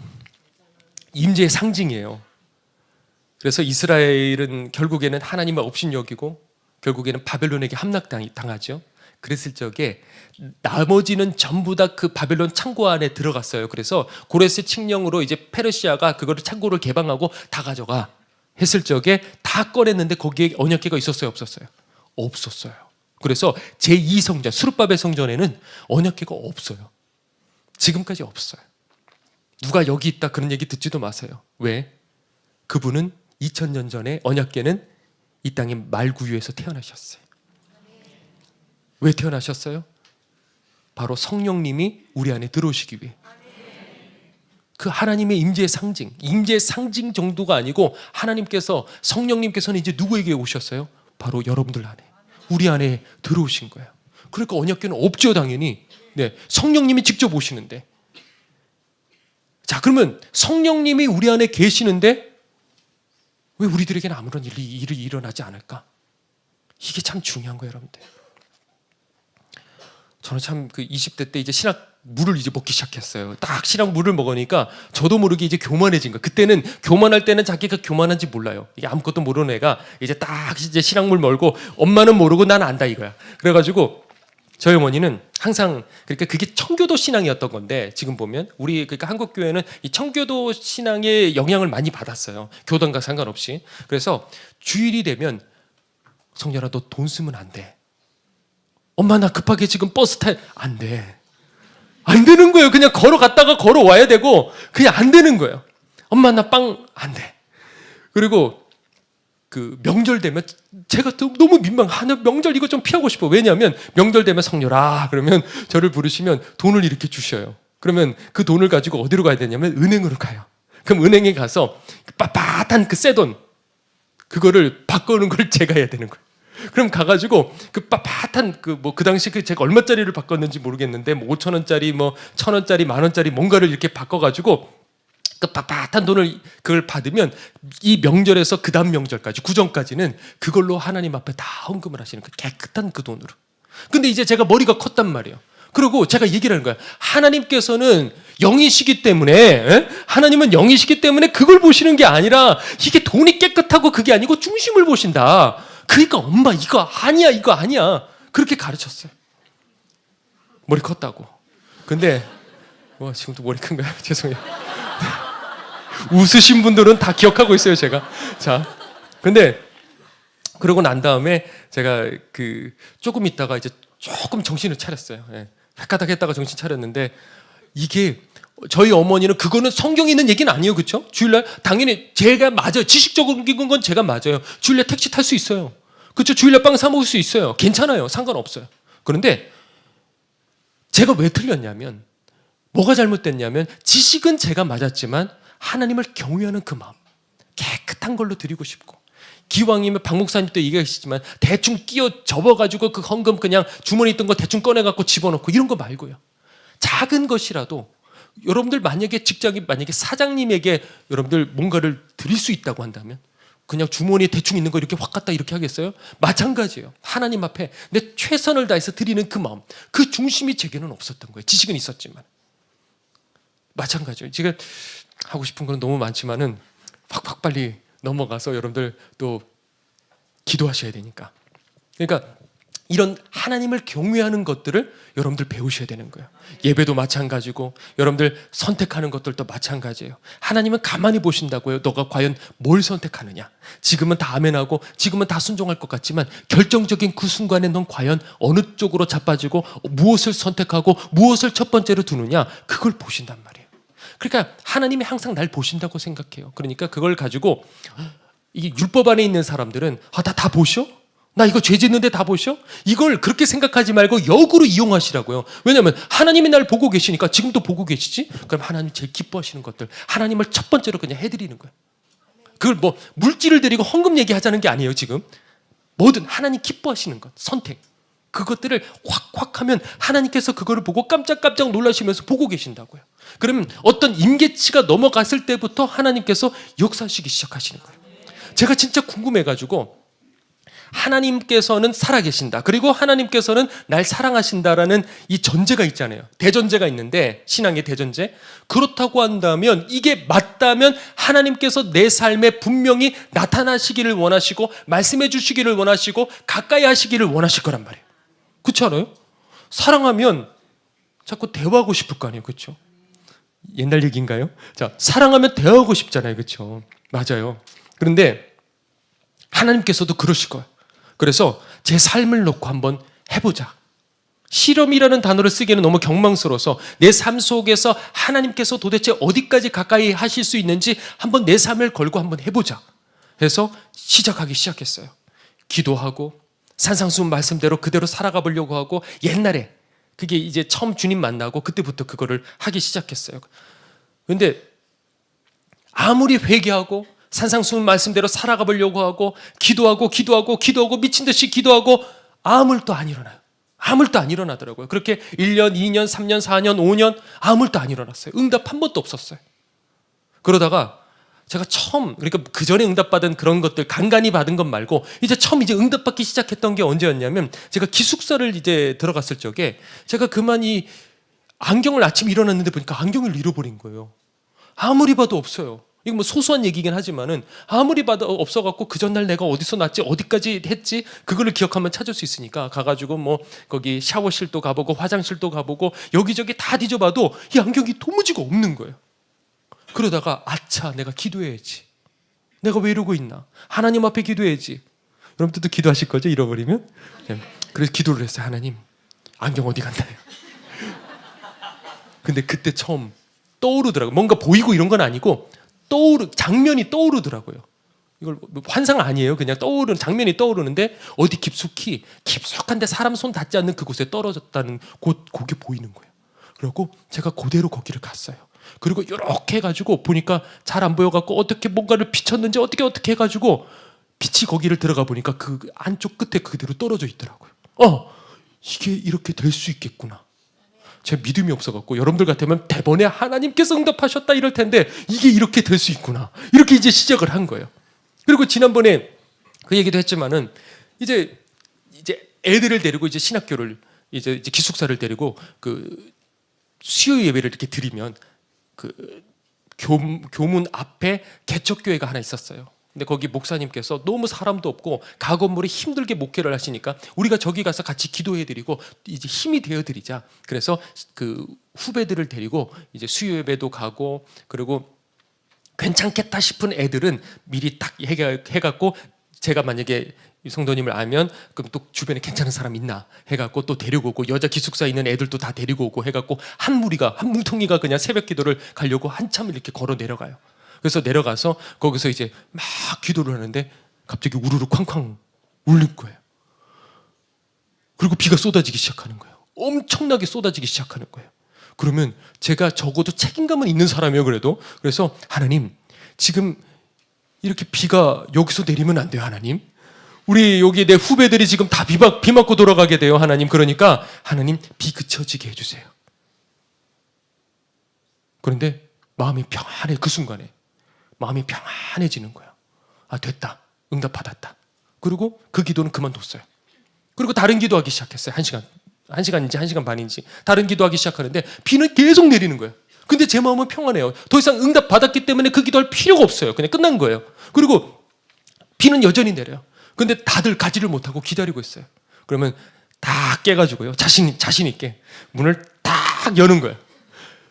임재의 상징이에요. 그래서 이스라엘은 결국에는 하나님을 업신여기고 결국에는 바벨론에게 함락당하죠. 그랬을 적에 나머지는 전부 다 그 바벨론 창고 안에 들어갔어요. 그래서 고레스 칙령으로 이제 페르시아가 그거를 창고를 개방하고 다 가져가 했을 적에 다 꺼냈는데 거기에 언약궤가 있었어요, 없었어요? 없었어요. 그래서 제2성전 스룹바벨 성전에는 언약궤가 없어요. 지금까지 없어요. 누가 여기 있다 그런 얘기 듣지도 마세요. 왜? 그분은 2000년 전에 언약궤는 이 땅의 말구유에서 태어나셨어요. 왜 태어나셨어요? 바로 성령님이 우리 안에 들어오시기 위해. 그 하나님의 임재의 상징 정도가 아니고 하나님께서 성령님께서는 이제 누구에게 오셨어요? 바로 여러분들 안에, 우리 안에 들어오신 거예요. 그러니까 언약궤는 없죠, 당연히. 네, 성령님이 직접 오시는데. 자, 그러면 성령님이 우리 안에 계시는데 왜 우리들에게는 아무런 일이 일어나지 않을까? 이게 참 중요한 거예요, 여러분들. 저는 참 그 20대 때 이제 신학 물을 이제 먹기 시작했어요. 딱 신학 물을 먹으니까 저도 모르게 이제 교만해진 거예요. 그때는 교만할 때는 자기가 교만한지 몰라요. 이게 아무것도 모르는 애가 이제 딱 이제 신학물 먹고 엄마는 모르고 난 안다 이거야. 그래가지고 저희 어머니는 항상 그러니까 그게 청교도 신앙이었던 건데 지금 보면 우리 그러니까 한국 교회는 이 청교도 신앙의 영향을 많이 받았어요. 교단과 상관없이. 그래서 주일이 되면 성렬아 너 돈 쓰면 안 돼. 엄마 나 급하게 지금 버스 타야 안 돼. 안 되는 거예요. 그냥 걸어갔다가 걸어와야 되고 그냥 안 되는 거예요. 엄마 나 빵 안 돼. 그리고 그 명절 되면 제가 또 너무 민망하냐, 명절 이거 좀 피하고 싶어. 왜냐하면 명절 되면 성녀라 그러면 저를 부르시면 돈을 이렇게 주셔요. 그러면 그 돈을 가지고 어디로 가야 되냐면 은행으로 가요. 그럼 은행에 가서 빳빳한 그 새 돈 그거를 바꾸는 걸 제가 해야 되는 거예요. 그럼 가가지고 그 빳빳한 그 당시 제가 얼마짜리를 바꿨는지 모르겠는데 뭐 5,000원짜리 뭐 1,000원짜리 10,000원짜리 뭔가를 이렇게 바꿔가지고 그 빳빳한 돈을 그걸 받으면 이 명절에서 그 다음 명절까지 구정까지는 그걸로 하나님 앞에 다 헌금을 하시는 그 깨끗한 그 돈으로. 근데 이제 제가 머리가 컸단 말이에요. 그리고 제가 얘기를 하는 거야. 하나님께서는 영이시기 때문에, 하나님은 영이시기 때문에 그걸 보시는 게 아니라 이게 돈이 깨끗하고 그게 아니고 중심을 보신다. 그러니까 엄마 이거 아니야, 이거 아니야. 그렇게 가르쳤어요. 머리 컸다고. 근데 지금도 머리 큰 거야. 죄송해요. 웃으신 분들은 다 기억하고 있어요, 제가. 자, 근데 그러고 난 다음에 제가 조금 있다가 이제 조금 정신을 차렸어요. 헷가닥 했다가 정신 차렸는데 이게 저희 어머니는 그거는 성경에 있는 얘기는 아니에요, 그렇죠? 주일날 당연히 제가 맞아요. 지식적인 건 제가 맞아요. 주일날 택시 탈 수 있어요, 그렇죠? 주일날 빵 사 먹을 수 있어요. 괜찮아요, 상관없어요. 그런데 제가 왜 틀렸냐면 뭐가 잘못됐냐면 지식은 제가 맞았지만 하나님을 경외하는 그 마음 깨끗한 걸로 드리고 싶고 기왕이면 박 목사님도 얘기하시지만 대충 끼워 접어가지고 그 헌금 그냥 주머니에 있던 거 대충 꺼내갖고 집어넣고 이런 거 말고요. 작은 것이라도 여러분들 만약에 직장이 만약에 사장님에게 여러분들 뭔가를 드릴 수 있다고 한다면 그냥 주머니에 대충 있는 거 이렇게 확 갖다 이렇게 하겠어요? 마찬가지예요. 하나님 앞에 내 최선을 다해서 드리는 그 마음, 그 중심이 제게는 없었던 거예요. 지식은 있었지만 마찬가지예요. 제가 하고 싶은 건 너무 많지만은 확 빨리 넘어가서 여러분들 또 기도하셔야 되니까. 그러니까 이런 하나님을 경외하는 것들을 여러분들 배우셔야 되는 거예요. 예배도 마찬가지고 여러분들 선택하는 것들도 마찬가지예요. 하나님은 가만히 보신다고요. 너가 과연 뭘 선택하느냐. 지금은 다 아멘하고 지금은 다 순종할 것 같지만 결정적인 그 순간에 넌 과연 어느 쪽으로 자빠지고 무엇을 선택하고 무엇을 첫 번째로 두느냐. 그걸 보신단 말이에요. 그러니까 하나님이 항상 날 보신다고 생각해요. 그러니까 그걸 가지고 이 율법 안에 있는 사람들은 다 보셔? 나 이거 죄 짓는데 다 보셔? 이걸 그렇게 생각하지 말고 역으로 이용하시라고요. 왜냐하면 하나님이 날 보고 계시니까 지금도 보고 계시지? 그럼 하나님 제일 기뻐하시는 것들 하나님을 첫 번째로 그냥 해드리는 거예요. 그걸 뭐 물질을 드리고 헌금 얘기하자는 게 아니에요. 지금 뭐든 하나님 기뻐하시는 것 선택 그것들을 확 하면 하나님께서 그거를 보고 깜짝깜짝 놀라시면서 보고 계신다고요. 그러면 어떤 임계치가 넘어갔을 때부터 하나님께서 역사하시기 시작하시는 거예요. 제가 진짜 궁금해가지고 하나님께서는 살아계신다. 그리고 하나님께서는 날 사랑하신다라는 이 전제가 있잖아요. 대전제가 있는데 신앙의 대전제. 그렇다고 한다면 이게 맞다면 하나님께서 내 삶에 분명히 나타나시기를 원하시고 말씀해 주시기를 원하시고 가까이 하시기를 원하실 거란 말이에요. 그렇지 않아요? 사랑하면 자꾸 대화하고 싶을 거 아니에요. 그렇죠? 옛날 얘기인가요? 자, 사랑하면 대화하고 싶잖아요. 그렇죠? 맞아요. 그런데 하나님께서도 그러실 거예요. 그래서 제 삶을 놓고 한번 해보자. 실험이라는 단어를 쓰기에는 너무 경망스러워서 내 삶 속에서 하나님께서 도대체 어디까지 가까이 하실 수 있는지 한번 내 삶을 걸고 한번 해보자 해서 시작하기 시작했어요. 기도하고 산상수훈 말씀대로 그대로 살아가 보려고 하고 옛날에 그게 이제 처음 주님 만나고 그때부터 그거를 하기 시작했어요. 그런데 아무리 회개하고 산상수훈 말씀대로 살아가 보려고 하고 기도하고 미친 듯이 기도하고 아무 일도 안 일어나요. 아무 일도 안 일어나더라고요. 그렇게 1년, 2년, 3년, 4년, 5년 아무 일도 안 일어났어요. 응답 한 번도 없었어요. 그러다가 제가 처음 그러니까 그 전에 응답받은 그런 것들 간간히 받은 것 말고 이제 처음 이제 응답받기 시작했던 게 언제였냐면 제가 기숙사를 이제 들어갔을 적에 제가 그만 이 안경을 아침에 일어났는데 보니까 안경을 잃어버린 거예요. 아무리 봐도 없어요. 이거 뭐 소소한 얘기긴 하지만은 아무리 봐도 없어갖고 그 전날 내가 어디서 났지 어디까지 했지 그거를 기억하면 찾을 수 있으니까 가가지고 뭐 거기 샤워실도 가보고 화장실도 가보고 여기저기 다 뒤져봐도 이 안경이 도무지가 없는 거예요. 그러다가 아차 내가 기도해야지. 내가 왜 이러고 있나. 하나님 앞에 기도해야지. 여러분들도 기도하실 거죠? 잃어버리면. 그래서 기도를 했어요. 하나님 안경 어디 갔나요? 근데 그때 처음 떠오르더라고요. 뭔가 보이고 이런 건 아니고 장면이 떠오르더라고요. 이걸 뭐 환상 아니에요. 그냥 떠오르는 장면이 떠오르는데 어디 깊숙한데 사람 손 닿지 않는 그곳에 떨어졌다는 그게 보이는 거예요. 그리고 제가 그대로 거기를 갔어요. 그리고 이렇게 해가지고 보니까 잘 안 보여갖고 어떻게 뭔가를 비쳤는지 어떻게 해가지고 빛이 거기를 들어가 보니까 그 안쪽 끝에 그대로 떨어져 있더라고요. 이게 이렇게 될 수 있겠구나. 제 믿음이 없어갖고 여러분들 같으면 대번에 하나님께서 응답하셨다 이럴 텐데 이게 이렇게 될 수 있구나. 이렇게 이제 시작을 한 거예요. 그리고 지난번에 그 얘기도 했지만은 이제 애들을 데리고 이제 신학교를 이제 기숙사를 데리고 그 수요 예배를 이렇게 드리면 그 교문 앞에 개척교회가 하나 있었어요. 근데 거기 목사님께서 너무 사람도 없고 가건물에 힘들게 목회를 하시니까 우리가 저기 가서 같이 기도해드리고 이제 힘이 되어드리자. 그래서 그 후배들을 데리고 이제 수요 예배도 가고 그리고 괜찮겠다 싶은 애들은 미리 딱 해갖고 제가 만약에 성도님을 알면 그럼 또 주변에 괜찮은 사람 있나 해갖고 또 데리고 오고 여자 기숙사에 있는 애들도 다 데리고 오고 해갖고 한 뭉텅이가 그냥 새벽 기도를 가려고 한참 이렇게 걸어 내려가요. 그래서 내려가서 거기서 이제 막 기도를 하는데 갑자기 우르르 쾅쾅 울릴 거예요. 그리고 비가 쏟아지기 시작하는 거예요. 엄청나게 쏟아지기 시작하는 거예요. 그러면 제가 적어도 책임감은 있는 사람이에요. 그래서 하나님 지금 이렇게 비가 여기서 내리면 안 돼요. 하나님 우리 여기 내 후배들이 지금 다 비 맞고 돌아가게 돼요. 하나님 그러니까 하나님 비 그쳐지게 해주세요. 그런데 마음이 평안해. 그 순간에 마음이 평안해지는 거예요. 됐다. 응답 받았다. 그리고 그 기도는 그만뒀어요. 그리고 다른 기도하기 시작했어요. 1시간인지 1시간 반인지 다른 기도하기 시작하는데 비는 계속 내리는 거예요. 근데 제 마음은 평안해요. 더 이상 응답 받았기 때문에 그 기도할 필요가 없어요. 그냥 끝난 거예요. 그리고 비는 여전히 내려요. 근데 다들 가지를 못하고 기다리고 있어요. 그러면 다 깨가지고요. 자신 있게 문을 딱 여는 거예요.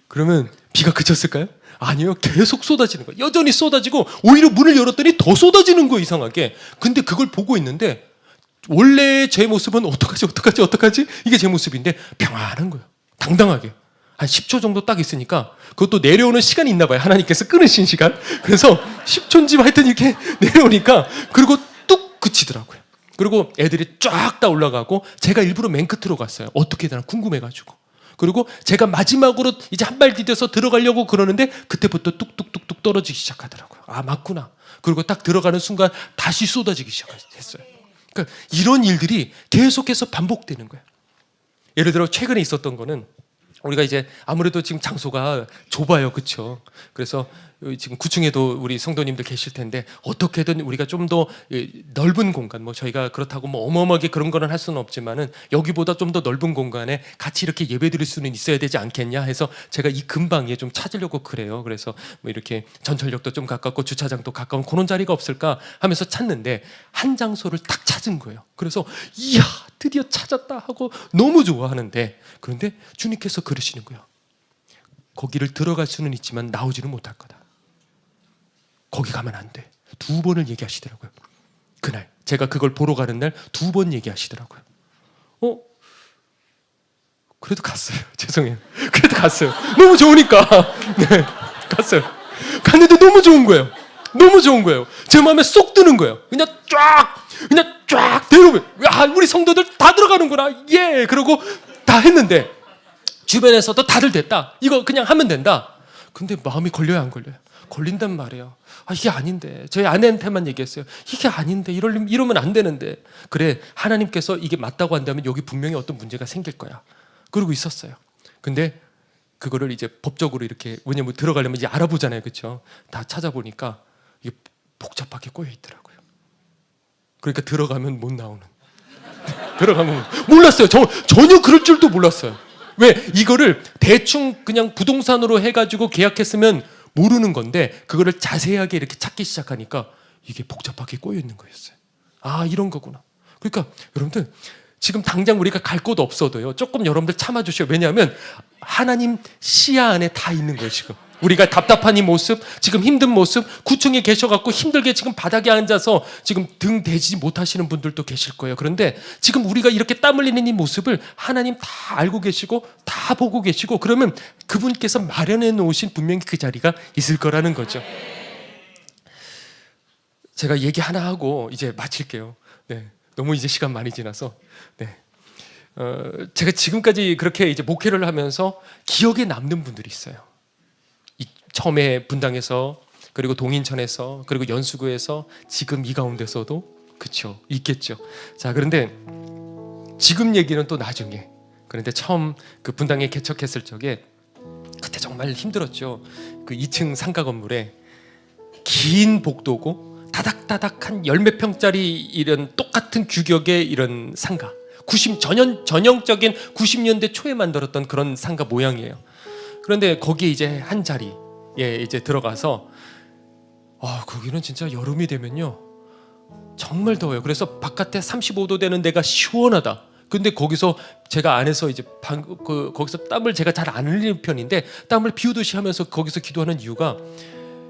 그러면 비가 그쳤을까요? 아니요. 계속 쏟아지는 거예요. 여전히 쏟아지고 오히려 문을 열었더니 더 쏟아지는 거예요. 이상하게. 근데 그걸 보고 있는데 원래 제 모습은 어떡하지? 이게 제 모습인데 평안한 거예요. 당당하게. 한 10초 정도 딱 있으니까 그것도 내려오는 시간이 있나 봐요. 하나님께서 끊으신 시간. 그래서 10초인지 하여튼 이렇게 내려오니까 그리고 뚝 그치더라고요. 그리고 애들이 쫙 다 올라가고 제가 일부러 맨 끝으로 갔어요. 어떻게 되나 궁금해가지고. 그리고 제가 마지막으로 이제 한 발 디뎌서 들어가려고 그러는데 그때부터 뚝뚝뚝뚝 떨어지기 시작하더라고요. 맞구나. 그리고 딱 들어가는 순간 다시 쏟아지기 시작했어요. 그러니까 이런 일들이 계속해서 반복되는 거예요. 예를 들어 최근에 있었던 거는 우리가 이제 아무래도 지금 장소가 좁아요. 그렇죠? 그래서 지금 9층에도 우리 성도님들 계실 텐데 어떻게든 우리가 좀 더 넓은 공간, 뭐 저희가 그렇다고 뭐 어마어마하게 그런 거는 할 수는 없지만은 여기보다 좀 더 넓은 공간에 같이 이렇게 예배드릴 수는 있어야 되지 않겠냐 해서 제가 이 근방에 좀 찾으려고 그래요. 그래서 뭐 이렇게 전철역도 좀 가깝고 주차장도 가까운 그런 자리가 없을까 하면서 찾는데 한 장소를 딱 찾은 거예요. 그래서 이야 드디어 찾았다 하고 너무 좋아하는데 그런데 주님께서 그러시는 거예요. 거기를 들어갈 수는 있지만 나오지는 못할 거다. 거기 가면 안 돼. 2번을 얘기하시더라고요. 그날 제가 그걸 보러 가는 날 2번 얘기하시더라고요. 그래도 갔어요. 죄송해요. 그래도 갔어요. 너무 좋으니까. 네, 갔어요. 갔는데 너무 좋은 거예요. 너무 좋은 거예요. 제 마음에 쏙 드는 거예요. 그냥 쫙 데려오면 우리 성도들 다 들어가는구나. 예. 그러고 다 했는데 주변에서도 다들 됐다. 이거 그냥 하면 된다. 근데 마음이 걸려요, 안 걸려요? 걸린단 말이에요. 이게 아닌데. 저희 아내한테만 얘기했어요. 이게 아닌데. 이러면 안 되는데. 그래, 하나님께서 이게 맞다고 한다면 여기 분명히 어떤 문제가 생길 거야. 그러고 있었어요. 근데 그거를 이제 법적으로 이렇게 왜냐면 들어가려면 이제 알아보잖아요. 그렇죠? 다 찾아보니까 이게 복잡하게 꼬여 있더라고요. 그러니까 들어가면 못 나오는. 들어가면 몰랐어요. 전혀 그럴 줄도 몰랐어요. 왜? 이거를 대충 그냥 부동산으로 해가지고 계약했으면 모르는 건데 그거를 자세하게 이렇게 찾기 시작하니까 이게 복잡하게 꼬여 있는 거였어요. 이런 거구나. 그러니까 여러분들 지금 당장 우리가 갈 곳 없어도요. 조금 여러분들 참아주셔요. 왜냐하면 하나님 시야 안에 다 있는 거예요. 지금 우리가 답답한 이 모습, 지금 힘든 모습, 9층에 계셔갖고 힘들게 지금 바닥에 앉아서 지금 등 대지 못하시는 분들도 계실 거예요. 그런데 지금 우리가 이렇게 땀 흘리는 이 모습을 하나님 다 알고 계시고 다 보고 계시고 그러면 그분께서 마련해 놓으신 분명히 그 자리가 있을 거라는 거죠. 제가 얘기 하나 하고 이제 마칠게요. 네, 너무 이제 시간 많이 지나서. 네. 제가 지금까지 그렇게 이제 목회를 하면서 기억에 남는 분들이 있어요. 처음에 분당에서, 그리고 동인천에서, 그리고 연수구에서, 지금 이 가운데서도 그쵸, 있겠죠. 자, 그런데 지금 얘기는 또 나중에. 그런데 처음 그 분당에 개척했을 적에 그때 정말 힘들었죠. 그 2층 상가 건물에 긴 복도고 다닥다닥한 열몇 평짜리 이런 똑같은 규격의 이런 상가, 전형적인 90년대 초에 만들었던 그런 상가 모양이에요. 그런데 거기에 이제 한 자리에 이제 들어가서 거기는 진짜 여름이 되면요 정말 더워요. 그래서 바깥에 35도 되는 데가 시원하다. 근데 거기서 제가 안에서 이제 거기서 땀을 제가 잘 안 흘리는 편인데 땀을 비우듯이 하면서 거기서 기도하는 이유가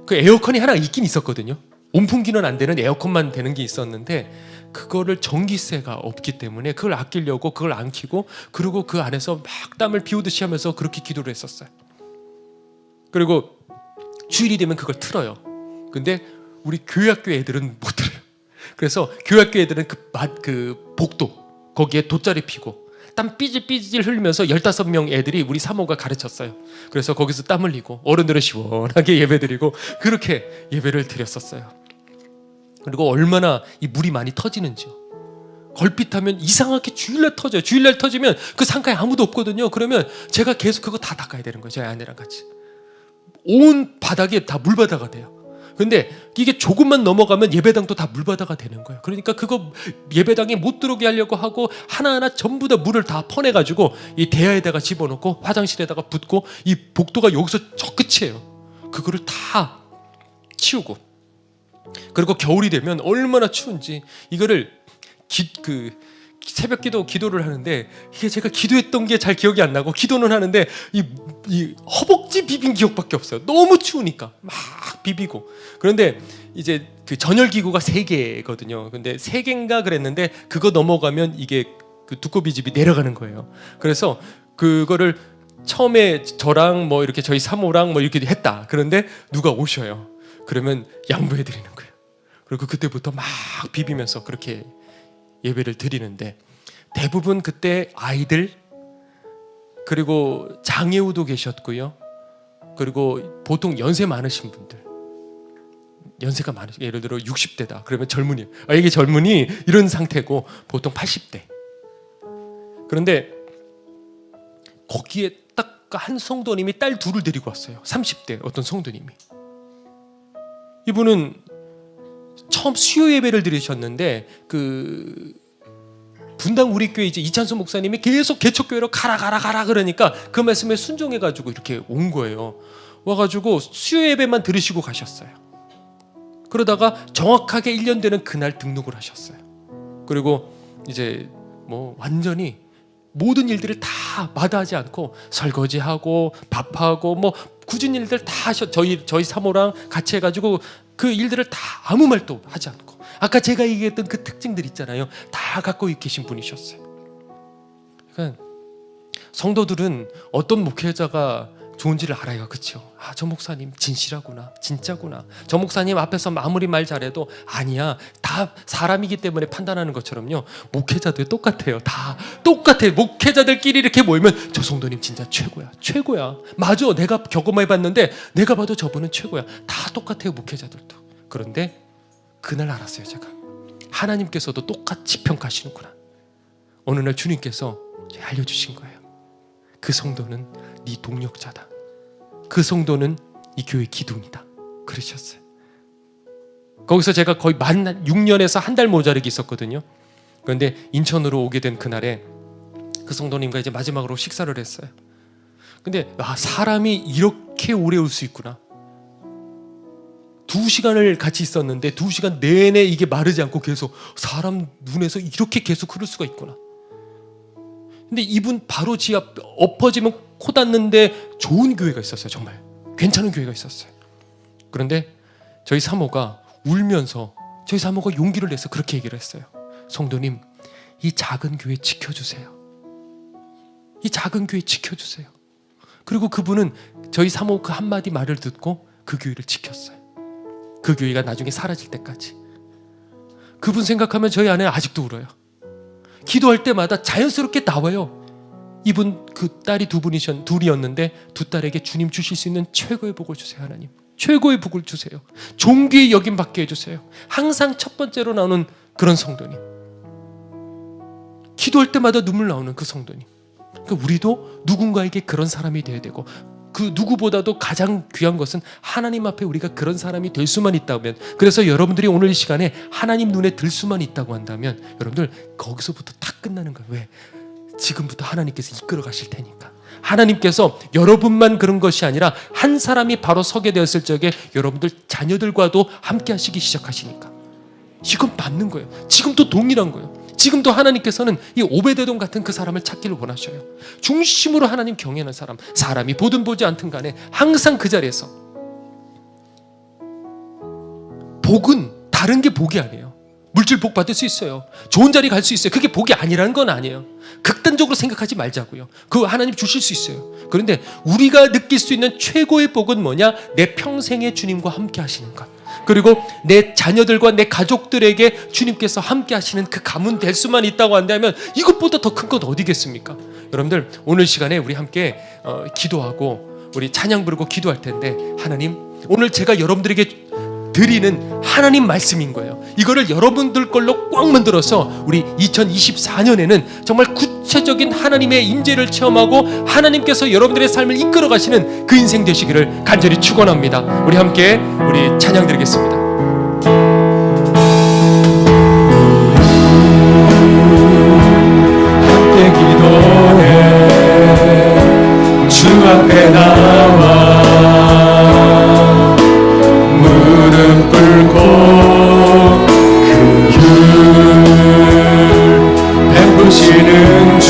그 에어컨이 하나 있긴 있었거든요. 온풍기는 안 되는 에어컨만 되는 게 있었는데 그거를 전기세가 없기 때문에 그걸 아끼려고 그걸 안 켜고, 그리고 그 안에서 막 땀을 비우듯이 하면서 그렇게 기도를 했었어요. 그리고 주일이 되면 그걸 틀어요. 근데 우리 교회학교 애들은 못 들어요. 그래서 교회학교 애들은 그 복도 거기에 돗자리 피고 땀 삐질삐질 흘리면서 15명 애들이 우리 사모가 가르쳤어요. 그래서 거기서 땀 흘리고 어른들은 시원하게 예배드리고 그렇게 예배를 드렸었어요. 그리고 얼마나 이 물이 많이 터지는지요. 걸핏하면 이상하게 주일날 터져요. 주일날 터지면 그 상가에 아무도 없거든요. 그러면 제가 계속 그거 다 닦아야 되는 거예요. 제 아내랑 같이. 온 바닥에 다 물바다가 돼요. 근데 이게 조금만 넘어가면 예배당도 다 물바다가 되는 거예요. 그러니까 그거 예배당에 못 들어오게 하려고 하고 하나하나 전부 다 물을 다 퍼내가지고 이 대야에다가 집어넣고 화장실에다가 붓고, 이 복도가 여기서 저 끝이에요. 그거를 다 치우고, 그리고 겨울이 되면 얼마나 추운지 이거를 새벽 기도를 하는데 이게 제가 기도했던 게 잘 기억이 안 나고 기도는 하는데 이 허벅지 비빈 기억밖에 없어요. 너무 추우니까 막 비비고. 그런데 이제 그 전열 기구가 3개거든요. 근데 3개인가 그랬는데 그거 넘어가면 이게 그 두꺼비 집이 내려가는 거예요. 그래서 그거를 처음에 저랑 뭐 이렇게 저희 사모랑 뭐 이렇게 했다. 그런데 누가 오셔요. 그러면 양보해 드리는 거예요. 그리고 그때부터 막 비비면서 그렇게 예배를 드리는데, 대부분 그때 아이들, 그리고 장애우도 계셨고요. 그리고 보통 연세 많으신 분들, 연세가 많으신, 예를 들어 60대다 그러면 젊은이, 이게 젊은이 이런 상태고 보통 80대. 그런데 거기에 딱 한 성도님이 딸 둘을 데리고 왔어요. 30대 어떤 성도님이. 이분은 처음 수요 예배를 드리셨는데 그 분당 우리 교회 이제 이찬수 목사님이 계속 개척교회로 가라 그러니까 그 말씀에 순종해가지고 이렇게 온 거예요. 와가지고 수요 예배만 들으시고 가셨어요. 그러다가 정확하게 1년 되는 그날 등록을 하셨어요. 그리고 이제 뭐 완전히 모든 일들을 다 마다하지 않고 설거지하고 밥하고 뭐 굳은 일들 다 하셔. 저희 사모랑 같이 해가지고 그 일들을 다 아무 말도 하지 않고, 아까 제가 얘기했던 그 특징들 있잖아요. 다 갖고 계신 분이셨어요. 그러니까 성도들은 어떤 목회자가 좋은지를 알아요. 그렇죠? 저 목사님 진실하구나, 진짜구나. 저 목사님 앞에서 아무리 말 잘해도 아니야, 다 사람이기 때문에 판단하는 것처럼요. 목회자들 똑같아요. 다 똑같아요. 목회자들끼리 이렇게 모이면 저 성도님 진짜 최고야. 맞아, 내가 경험해봤는데 내가 봐도 저분은 최고야. 다 똑같아요, 목회자들도. 그런데 그날 알았어요, 제가. 하나님께서도 똑같이 평가하시는구나. 어느 날 주님께서 알려주신 거예요. 그 성도는 네 동력자다. 그 성도는 이 교회 기둥이다. 그러셨어요. 거기서 제가 거의 만 6년에서 한 달 모자르기 있었거든요. 그런데 인천으로 오게 된 그날에 그 성도님과 이제 마지막으로 식사를 했어요. 근데 사람이 이렇게 오래 올 수 있구나. 2시간을 같이 있었는데 2시간 내내 이게 마르지 않고 계속 사람 눈에서 이렇게 계속 흐를 수가 있구나. 근데 이분 바로 지 앞 엎어지면 코 닿는데 좋은 교회가 있었어요. 정말 괜찮은 교회가 있었어요. 그런데 저희 사모가 울면서, 저희 사모가 용기를 내서 그렇게 얘기를 했어요. 성도님, 이 작은 교회 지켜주세요. 이 작은 교회 지켜주세요. 그리고 그분은 저희 사모 그 한마디 말을 듣고 그 교회를 지켰어요. 그 교회가 나중에 사라질 때까지. 그분 생각하면 저희 아내 아직도 울어요. 기도할 때마다 자연스럽게 나와요. 이분 그 딸이 둘이었는데 두 딸에게 주님 주실 수 있는 최고의 복을 주세요. 하나님 최고의 복을 주세요. 존귀의 여김 받게 해주세요. 항상 첫 번째로 나오는 그런 성도님, 기도할 때마다 눈물 나오는 그 성도님. 그러니까 우리도 누군가에게 그런 사람이 돼야 되고, 그 누구보다도 가장 귀한 것은 하나님 앞에 우리가 그런 사람이 될 수만 있다면, 그래서 여러분들이 오늘 이 시간에 하나님 눈에 들 수만 있다고 한다면 여러분들 거기서부터 다 끝나는 거예요. 왜? 지금부터 하나님께서 이끌어 가실 테니까. 하나님께서 여러분만 그런 것이 아니라 한 사람이 바로 서게 되었을 적에 여러분들 자녀들과도 함께 하시기 시작하시니까. 이건 맞는 거예요. 지금도 동일한 거예요. 지금도 하나님께서는 이 오베데돔 같은 그 사람을 찾기를 원하셔요. 중심으로 하나님 경외하는 사람, 사람이 보든 보지 않든 간에 항상 그 자리에서. 복은 다른 게 복이 아니에요. 물질 복 받을 수 있어요. 좋은 자리 갈 수 있어요. 그게 복이 아니라는 건 아니에요. 극단적으로 생각하지 말자고요. 그거 하나님 주실 수 있어요. 그런데 우리가 느낄 수 있는 최고의 복은 뭐냐? 내 평생에 주님과 함께 하시는 것, 그리고 내 자녀들과 내 가족들에게 주님께서 함께 하시는 그 가문 될 수만 있다고 한다면 이것보다 더 큰 건 어디겠습니까? 여러분들 오늘 시간에 우리 함께 기도하고 우리 찬양 부르고 기도할 텐데, 하나님 오늘 제가 여러분들에게 드리는 하나님 말씀인 거예요. 이거를 여러분들 걸로 꽉 만들어서 우리 2024년에는 정말 구체적인 하나님의 임재를 체험하고 하나님께서 여러분들의 삶을 이끌어 가시는 그 인생 되시기를 간절히 축원합니다. 우리 함께 우리 찬양 드리겠습니다. 함께 기도해 주 앞에 나와 무릎 꿇고 그 율 베푸시는 주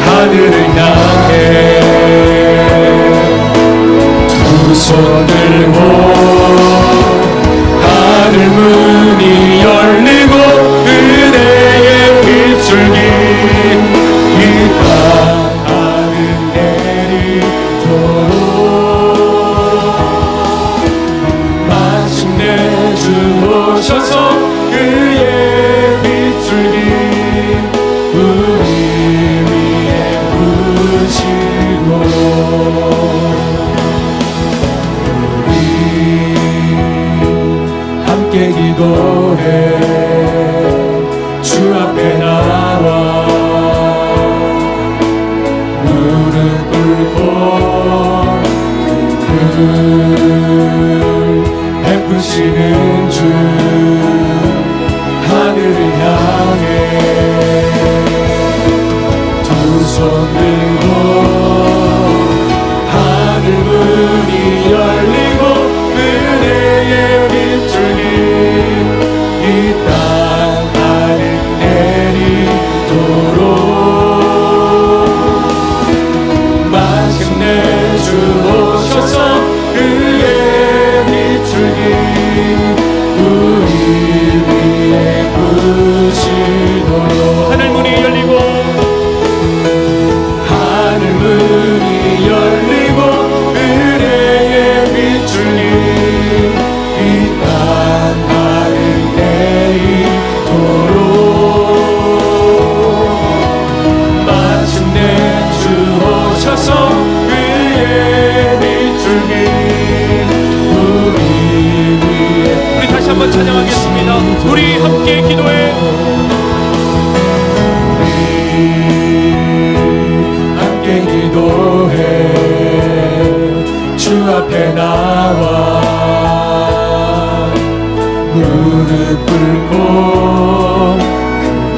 하늘을 향해 두 손 들고 하늘 문이 열리고 은혜의 빗줄기 이 땅 하늘 내리도록 오셔서 그의 빗줄기 우리 위에 부시고 우리 함께 기도해 주 앞에 나와 무릎 꿇고 베푸시는 주 하늘을 향해 두 손 들고 하늘 문이 열리고 은혜의 빗줄기 이 땅 하늘 내리도록 마침내 주 오셔서 그의 빗줄기 우리 위에 부시도록 하늘 문이 열리고 하늘 문이 열리고 은혜의 빗줄기 이 땅 하늘 내리도록 마침내 주 오셔서 그의 빗줄기 우리 다시 한번 찬양하겠습니다. 우리 함께 기도해 함께 기도해 주 앞에 나와 무릎 꿇고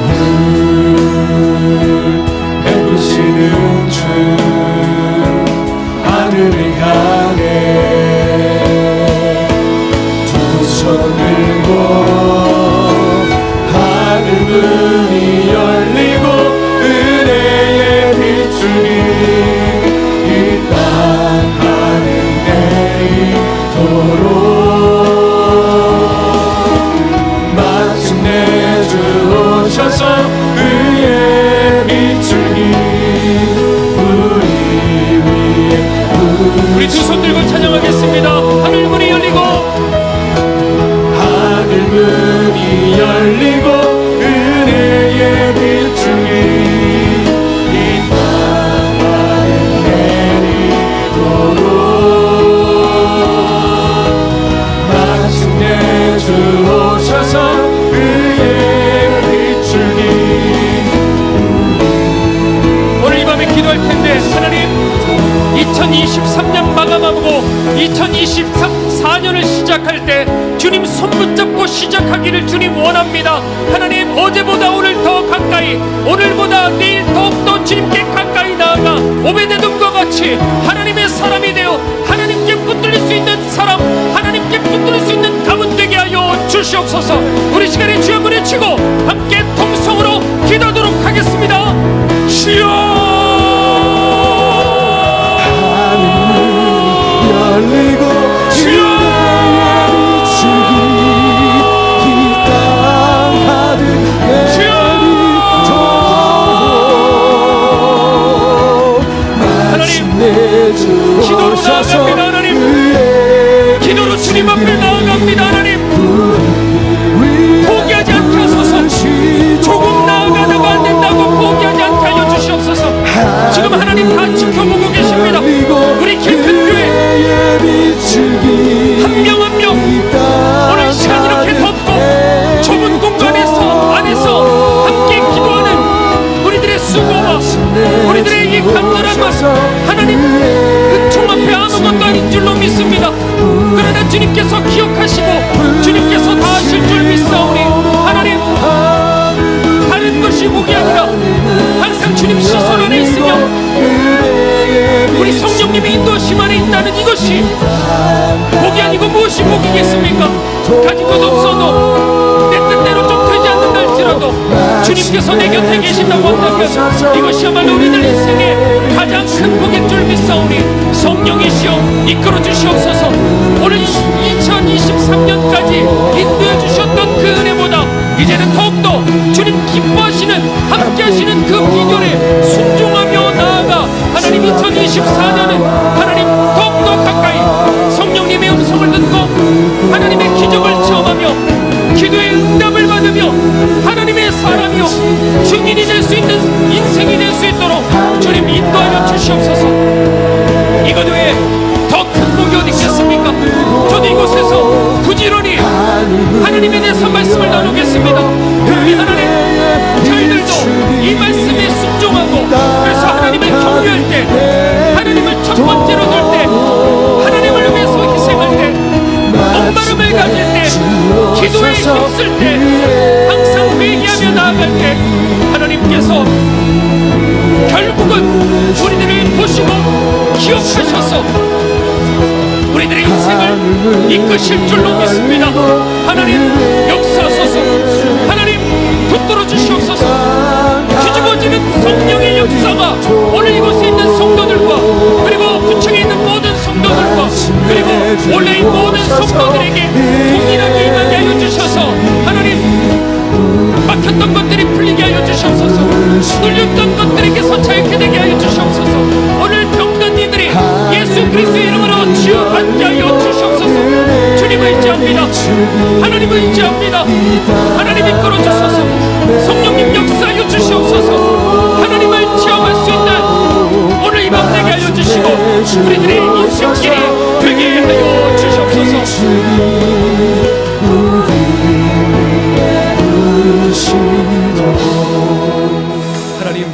그 율 베푸시는 주 하늘을 향해 손 들고 하늘 문이 열리고 은혜의 빗줄기 이 땅 하늘 내리도록 마침내 주 오셔서 그의 빗줄기 우리 열리고 은혜의 빛줄이 이 땅에 내리도록 마침내 주 오셔서 의의 빛줄이. 오늘 이 밤에 기도할 텐데, 하나님 2023년 마감하고 2024년을 시작할 때 주님 손 붙잡고 시작하기를 주님 원합니다. 하나님, 어제보다 오늘 더 가까이, 오늘보다 내일 더욱더 주님께 가까이 나아가 오베데돔과 같이 하나님의 사람이 되어 하나님께 붙들릴 수 있는 사람, 하나님께 붙들릴 수 있는 가문 되게 하여 주시옵소서. 우리 시간에 주여 부르치고 함께 통성으로 기도하도록 하겠습니다. 주여, 열리고 은혜의 빛줄이 이 땅 하늘 내리도록 마침내 주 오셔서 의의 기도로 주님 앞에 나아갑니다. 하나님, 포기하지 않게 하소서. 조금 나아가다가 안 된다고 포기하지 않게 하여 주시옵소서. 지금 하나님 다 지켜보고 계십니다. 우리 캠핑교회 한 명 한 명 오늘 시간 이렇게 덥고 좁은 공간에서 안에서 함께 기도하는 우리들의 수고와 우리들의 이 간절함은 하나님 은총 앞에 아무것도 아닌 줄로 믿습니다. 그러나 주님께서 기억하시고 주님께서 다 하실 줄 믿사오니 하나님, 다른 것이 복이 아니라 항상 주님 시선 안에 있으며 우리 성령님의 인도하심 안에 있다는 이것이 복이 아니고 무엇이 복이겠습니까? 가진 것 없어도 내 뜻대로 좀 되지 않는다 할지라도 주님께서 내 곁에 계신다고 한다면 이것이야말로 우리들 인생의 가장 큰 복인 줄 믿사오니 성령이시여 이끌어 주시옵소서. 오늘 2023년까지 인도해 주셨던 그 은혜보다 이제는 더욱더 주님 기뻐하시는 함께 하시는 그 비결에 순종하며 나아가 하나님 2024년은 하나님 더욱더 가까이 성령님의 음성을 듣고 하나님의 기적을 체험하며 기도의 응답을 받으며 하나님의 사람이요 증인이 될 수 있는 인생이 될 수 있도록 주님 인도하여 주시옵소서. 이것 외에 더 큰 복이 어디 있겠습니까? 저도 이곳에서 부지런히 하나님에 대해서 말씀을 나누겠습니다. 우리 하나님 저희들도 이 말씀에 순종하고 그래서 하나님을 경외할 때, 하나님을 첫 번째로 둘 때, 하나님을 위해서 희생할 때, 목마름을 가질 때, 기도에 힘쓸 때, 항상 회개하며 나아갈 때 하나님께서 결국은 우리들을 보시고 기억하셔서 우리들의 인생을 이끄실 줄로 믿습니다. 하나님 역사하소서. 하나님 붙들어 주시옵소서. 뒤집어지는 성령의 역사가 오늘 이곳에 있는 성도들과 그리고 구청에 있는 모든 성도들과 그리고 원래인 모든 성도들에게 동일하게 임하게 하여 주셔서 하나님 막혔던 것들이 풀리게 하여 주시옵소서. 눌렸던 것들에게서 자유케 되게 하여 주시옵소서. 오늘 병든 이들이 예수 그리스도의 이름으로 치유받게 하여 주시옵소서. 주님을 의지합니다. 하나님을 의지합니다. 하나님 이끌어 주소서. 성령님 역사하여 주시옵소서. 하나님을 체험할 수 있는 오늘 이 밤 되게 하여 주시고 우리들의 인생길이 되게 하여 주시옵소서. 하나님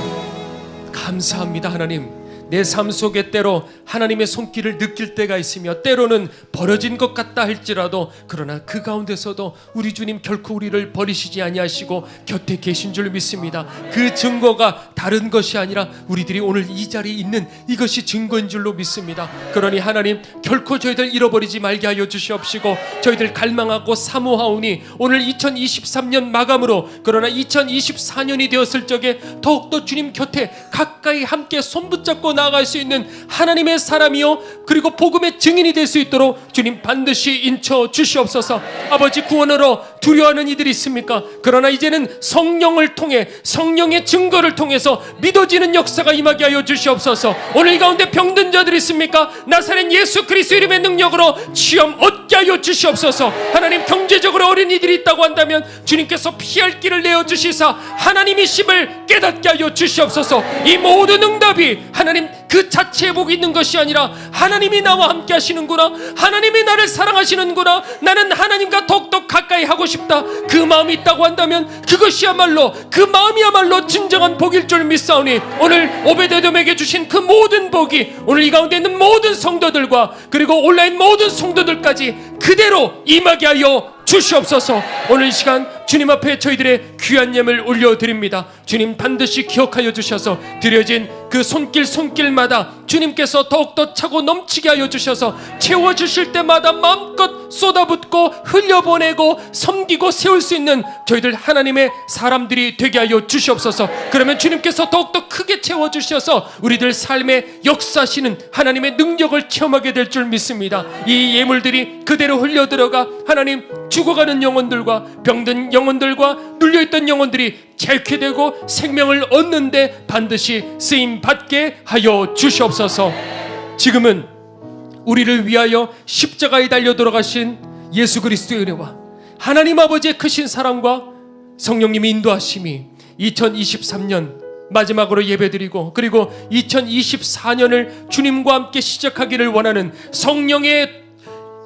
감사합니다. 하나님 내 삶 속에 때로 하나님의 손길을 느낄 때가 있으며 때로는 버려진 것 같다 할지라도 그러나 그 가운데서도 우리 주님 결코 우리를 버리시지 아니하시고 곁에 계신 줄 믿습니다. 그 증거가 다른 것이 아니라 우리들이 오늘 이 자리에 있는 이것이 증거인 줄로 믿습니다. 그러니 하나님 결코 저희들 잃어버리지 말게 하여 주시옵시고 저희들 갈망하고 사모하오니 오늘 2023년 마감으로 그러나 2024년이 되었을 적에 더욱더 주님 곁에 가까이 함께 손붙잡고 나아갈 수 있는 하나님의 사람이요 그리고 복음의 증인이 될 수 있도록 주님 반드시 인쳐 주시옵소서. 아버지, 구원으로 두려워하는 이들이 있습니까? 그러나 이제는 성령을 통해 성령의 증거를 통해서 믿어지는 역사가 임하게 하여 주시옵소서. 오늘 이 가운데 병든 자들이 있습니까? 나사렛 예수 그리스도 이름의 능력으로 치유 얻게 하여 주시옵소서. 하나님, 경제적으로 어린 이들이 있다고 한다면 주님께서 피할 길을 내어주시사 하나님의 심을 깨닫게 하여 주시옵소서. 이 모든 응답이 하나님 그 자체에 복이 있는 것이 아니라 하나님이 나와 함께 하시는구나, 하나님이 나를 사랑하시는구나, 나는 하나님과 더욱더 가까이 하고 싶다, 그 마음이 있다고 한다면 그것이야말로, 그 마음이야말로 진정한 복일 줄 믿사오니 오늘 오베데돔에게 주신 그 모든 복이 오늘 이 가운데 있는 모든 성도들과 그리고 온라인 모든 성도들까지 그대로 임하게 하여 주시옵소서. 오늘 이 시간 주님 앞에 저희들의 귀한 예물 올려드립니다. 주님 반드시 기억하여 주셔서 드려진 그 손길마다 주님께서 더욱더 차고 넘치게 하여 주셔서 채워주실 때마다 마음껏 쏟아붓고 흘려보내고 섬기고 세울 수 있는 저희들 하나님의 사람들이 되게 하여 주시옵소서. 그러면 주님께서 더욱더 크게 채워주셔서 우리들 삶에 역사하시는 하나님의 능력을 체험하게 될 줄 믿습니다. 이 예물들이 그대로 흘려들어가 하나님 죽어가는 영혼들과 병든 영혼들과 눌려있던 영혼들이 자유케 되고 생명을 얻는데 반드시 쓰임받게 하여 주시옵소서. 지금은 우리를 위하여 십자가에 달려 돌아가신 예수 그리스도의 은혜와 하나님 아버지의 크신 사랑과 성령님의 인도하심이 2023년 마지막으로 예배드리고 그리고 2024년을 주님과 함께 시작하기를 원하는 성령의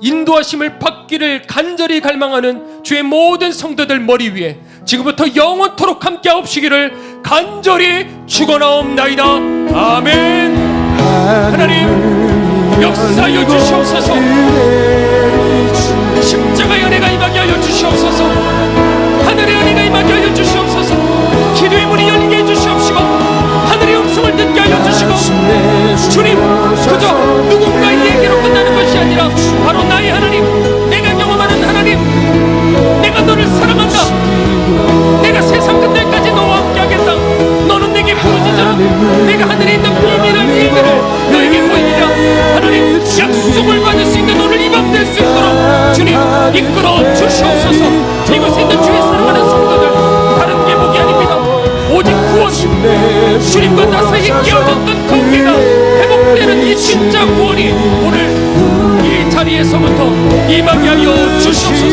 인도하심을 받기를 간절히 갈망하는 주의 모든 성도들 머리 위에 지금부터 영원토록 함께 하옵시기를 간절히 축원하옵나이다. 아멘. 하나님 역사하여 주시옵소서. 십자가의 은혜가 임하게 하여 주시옵소서. 하늘의 은혜가 임하게 하여 주시옵소서. 기도의 문이 열리게 해주시옵시고 하늘의 음성을 듣게 하여 주시고 주님, 그저 누군가의 얘기로 끝나는 것이 아니라 바로 나의 하나님, 내가 경험하는 하나님, 내가 너를 사랑한다, 내가 세상 끝날까지 너와 함께 하겠다, 너는 내게 부르짖어라, 내가 하늘에 있는 비밀한 일들을 너에게 보이리라. 하나님, 약속을 받을 수 있는 오늘 이 밤 될 수 있도록 주님 이끌어 주시옵소서. 이곳에 있는 주의 사랑하는 성도들 다른 게 복이 아닙니다. 오직 구원, 주님과 나 사이에 깨어졌던 관계가 회복되는 이 진짜 구원이 오늘 이 자리에서부터 임하게 하여 주시옵소서.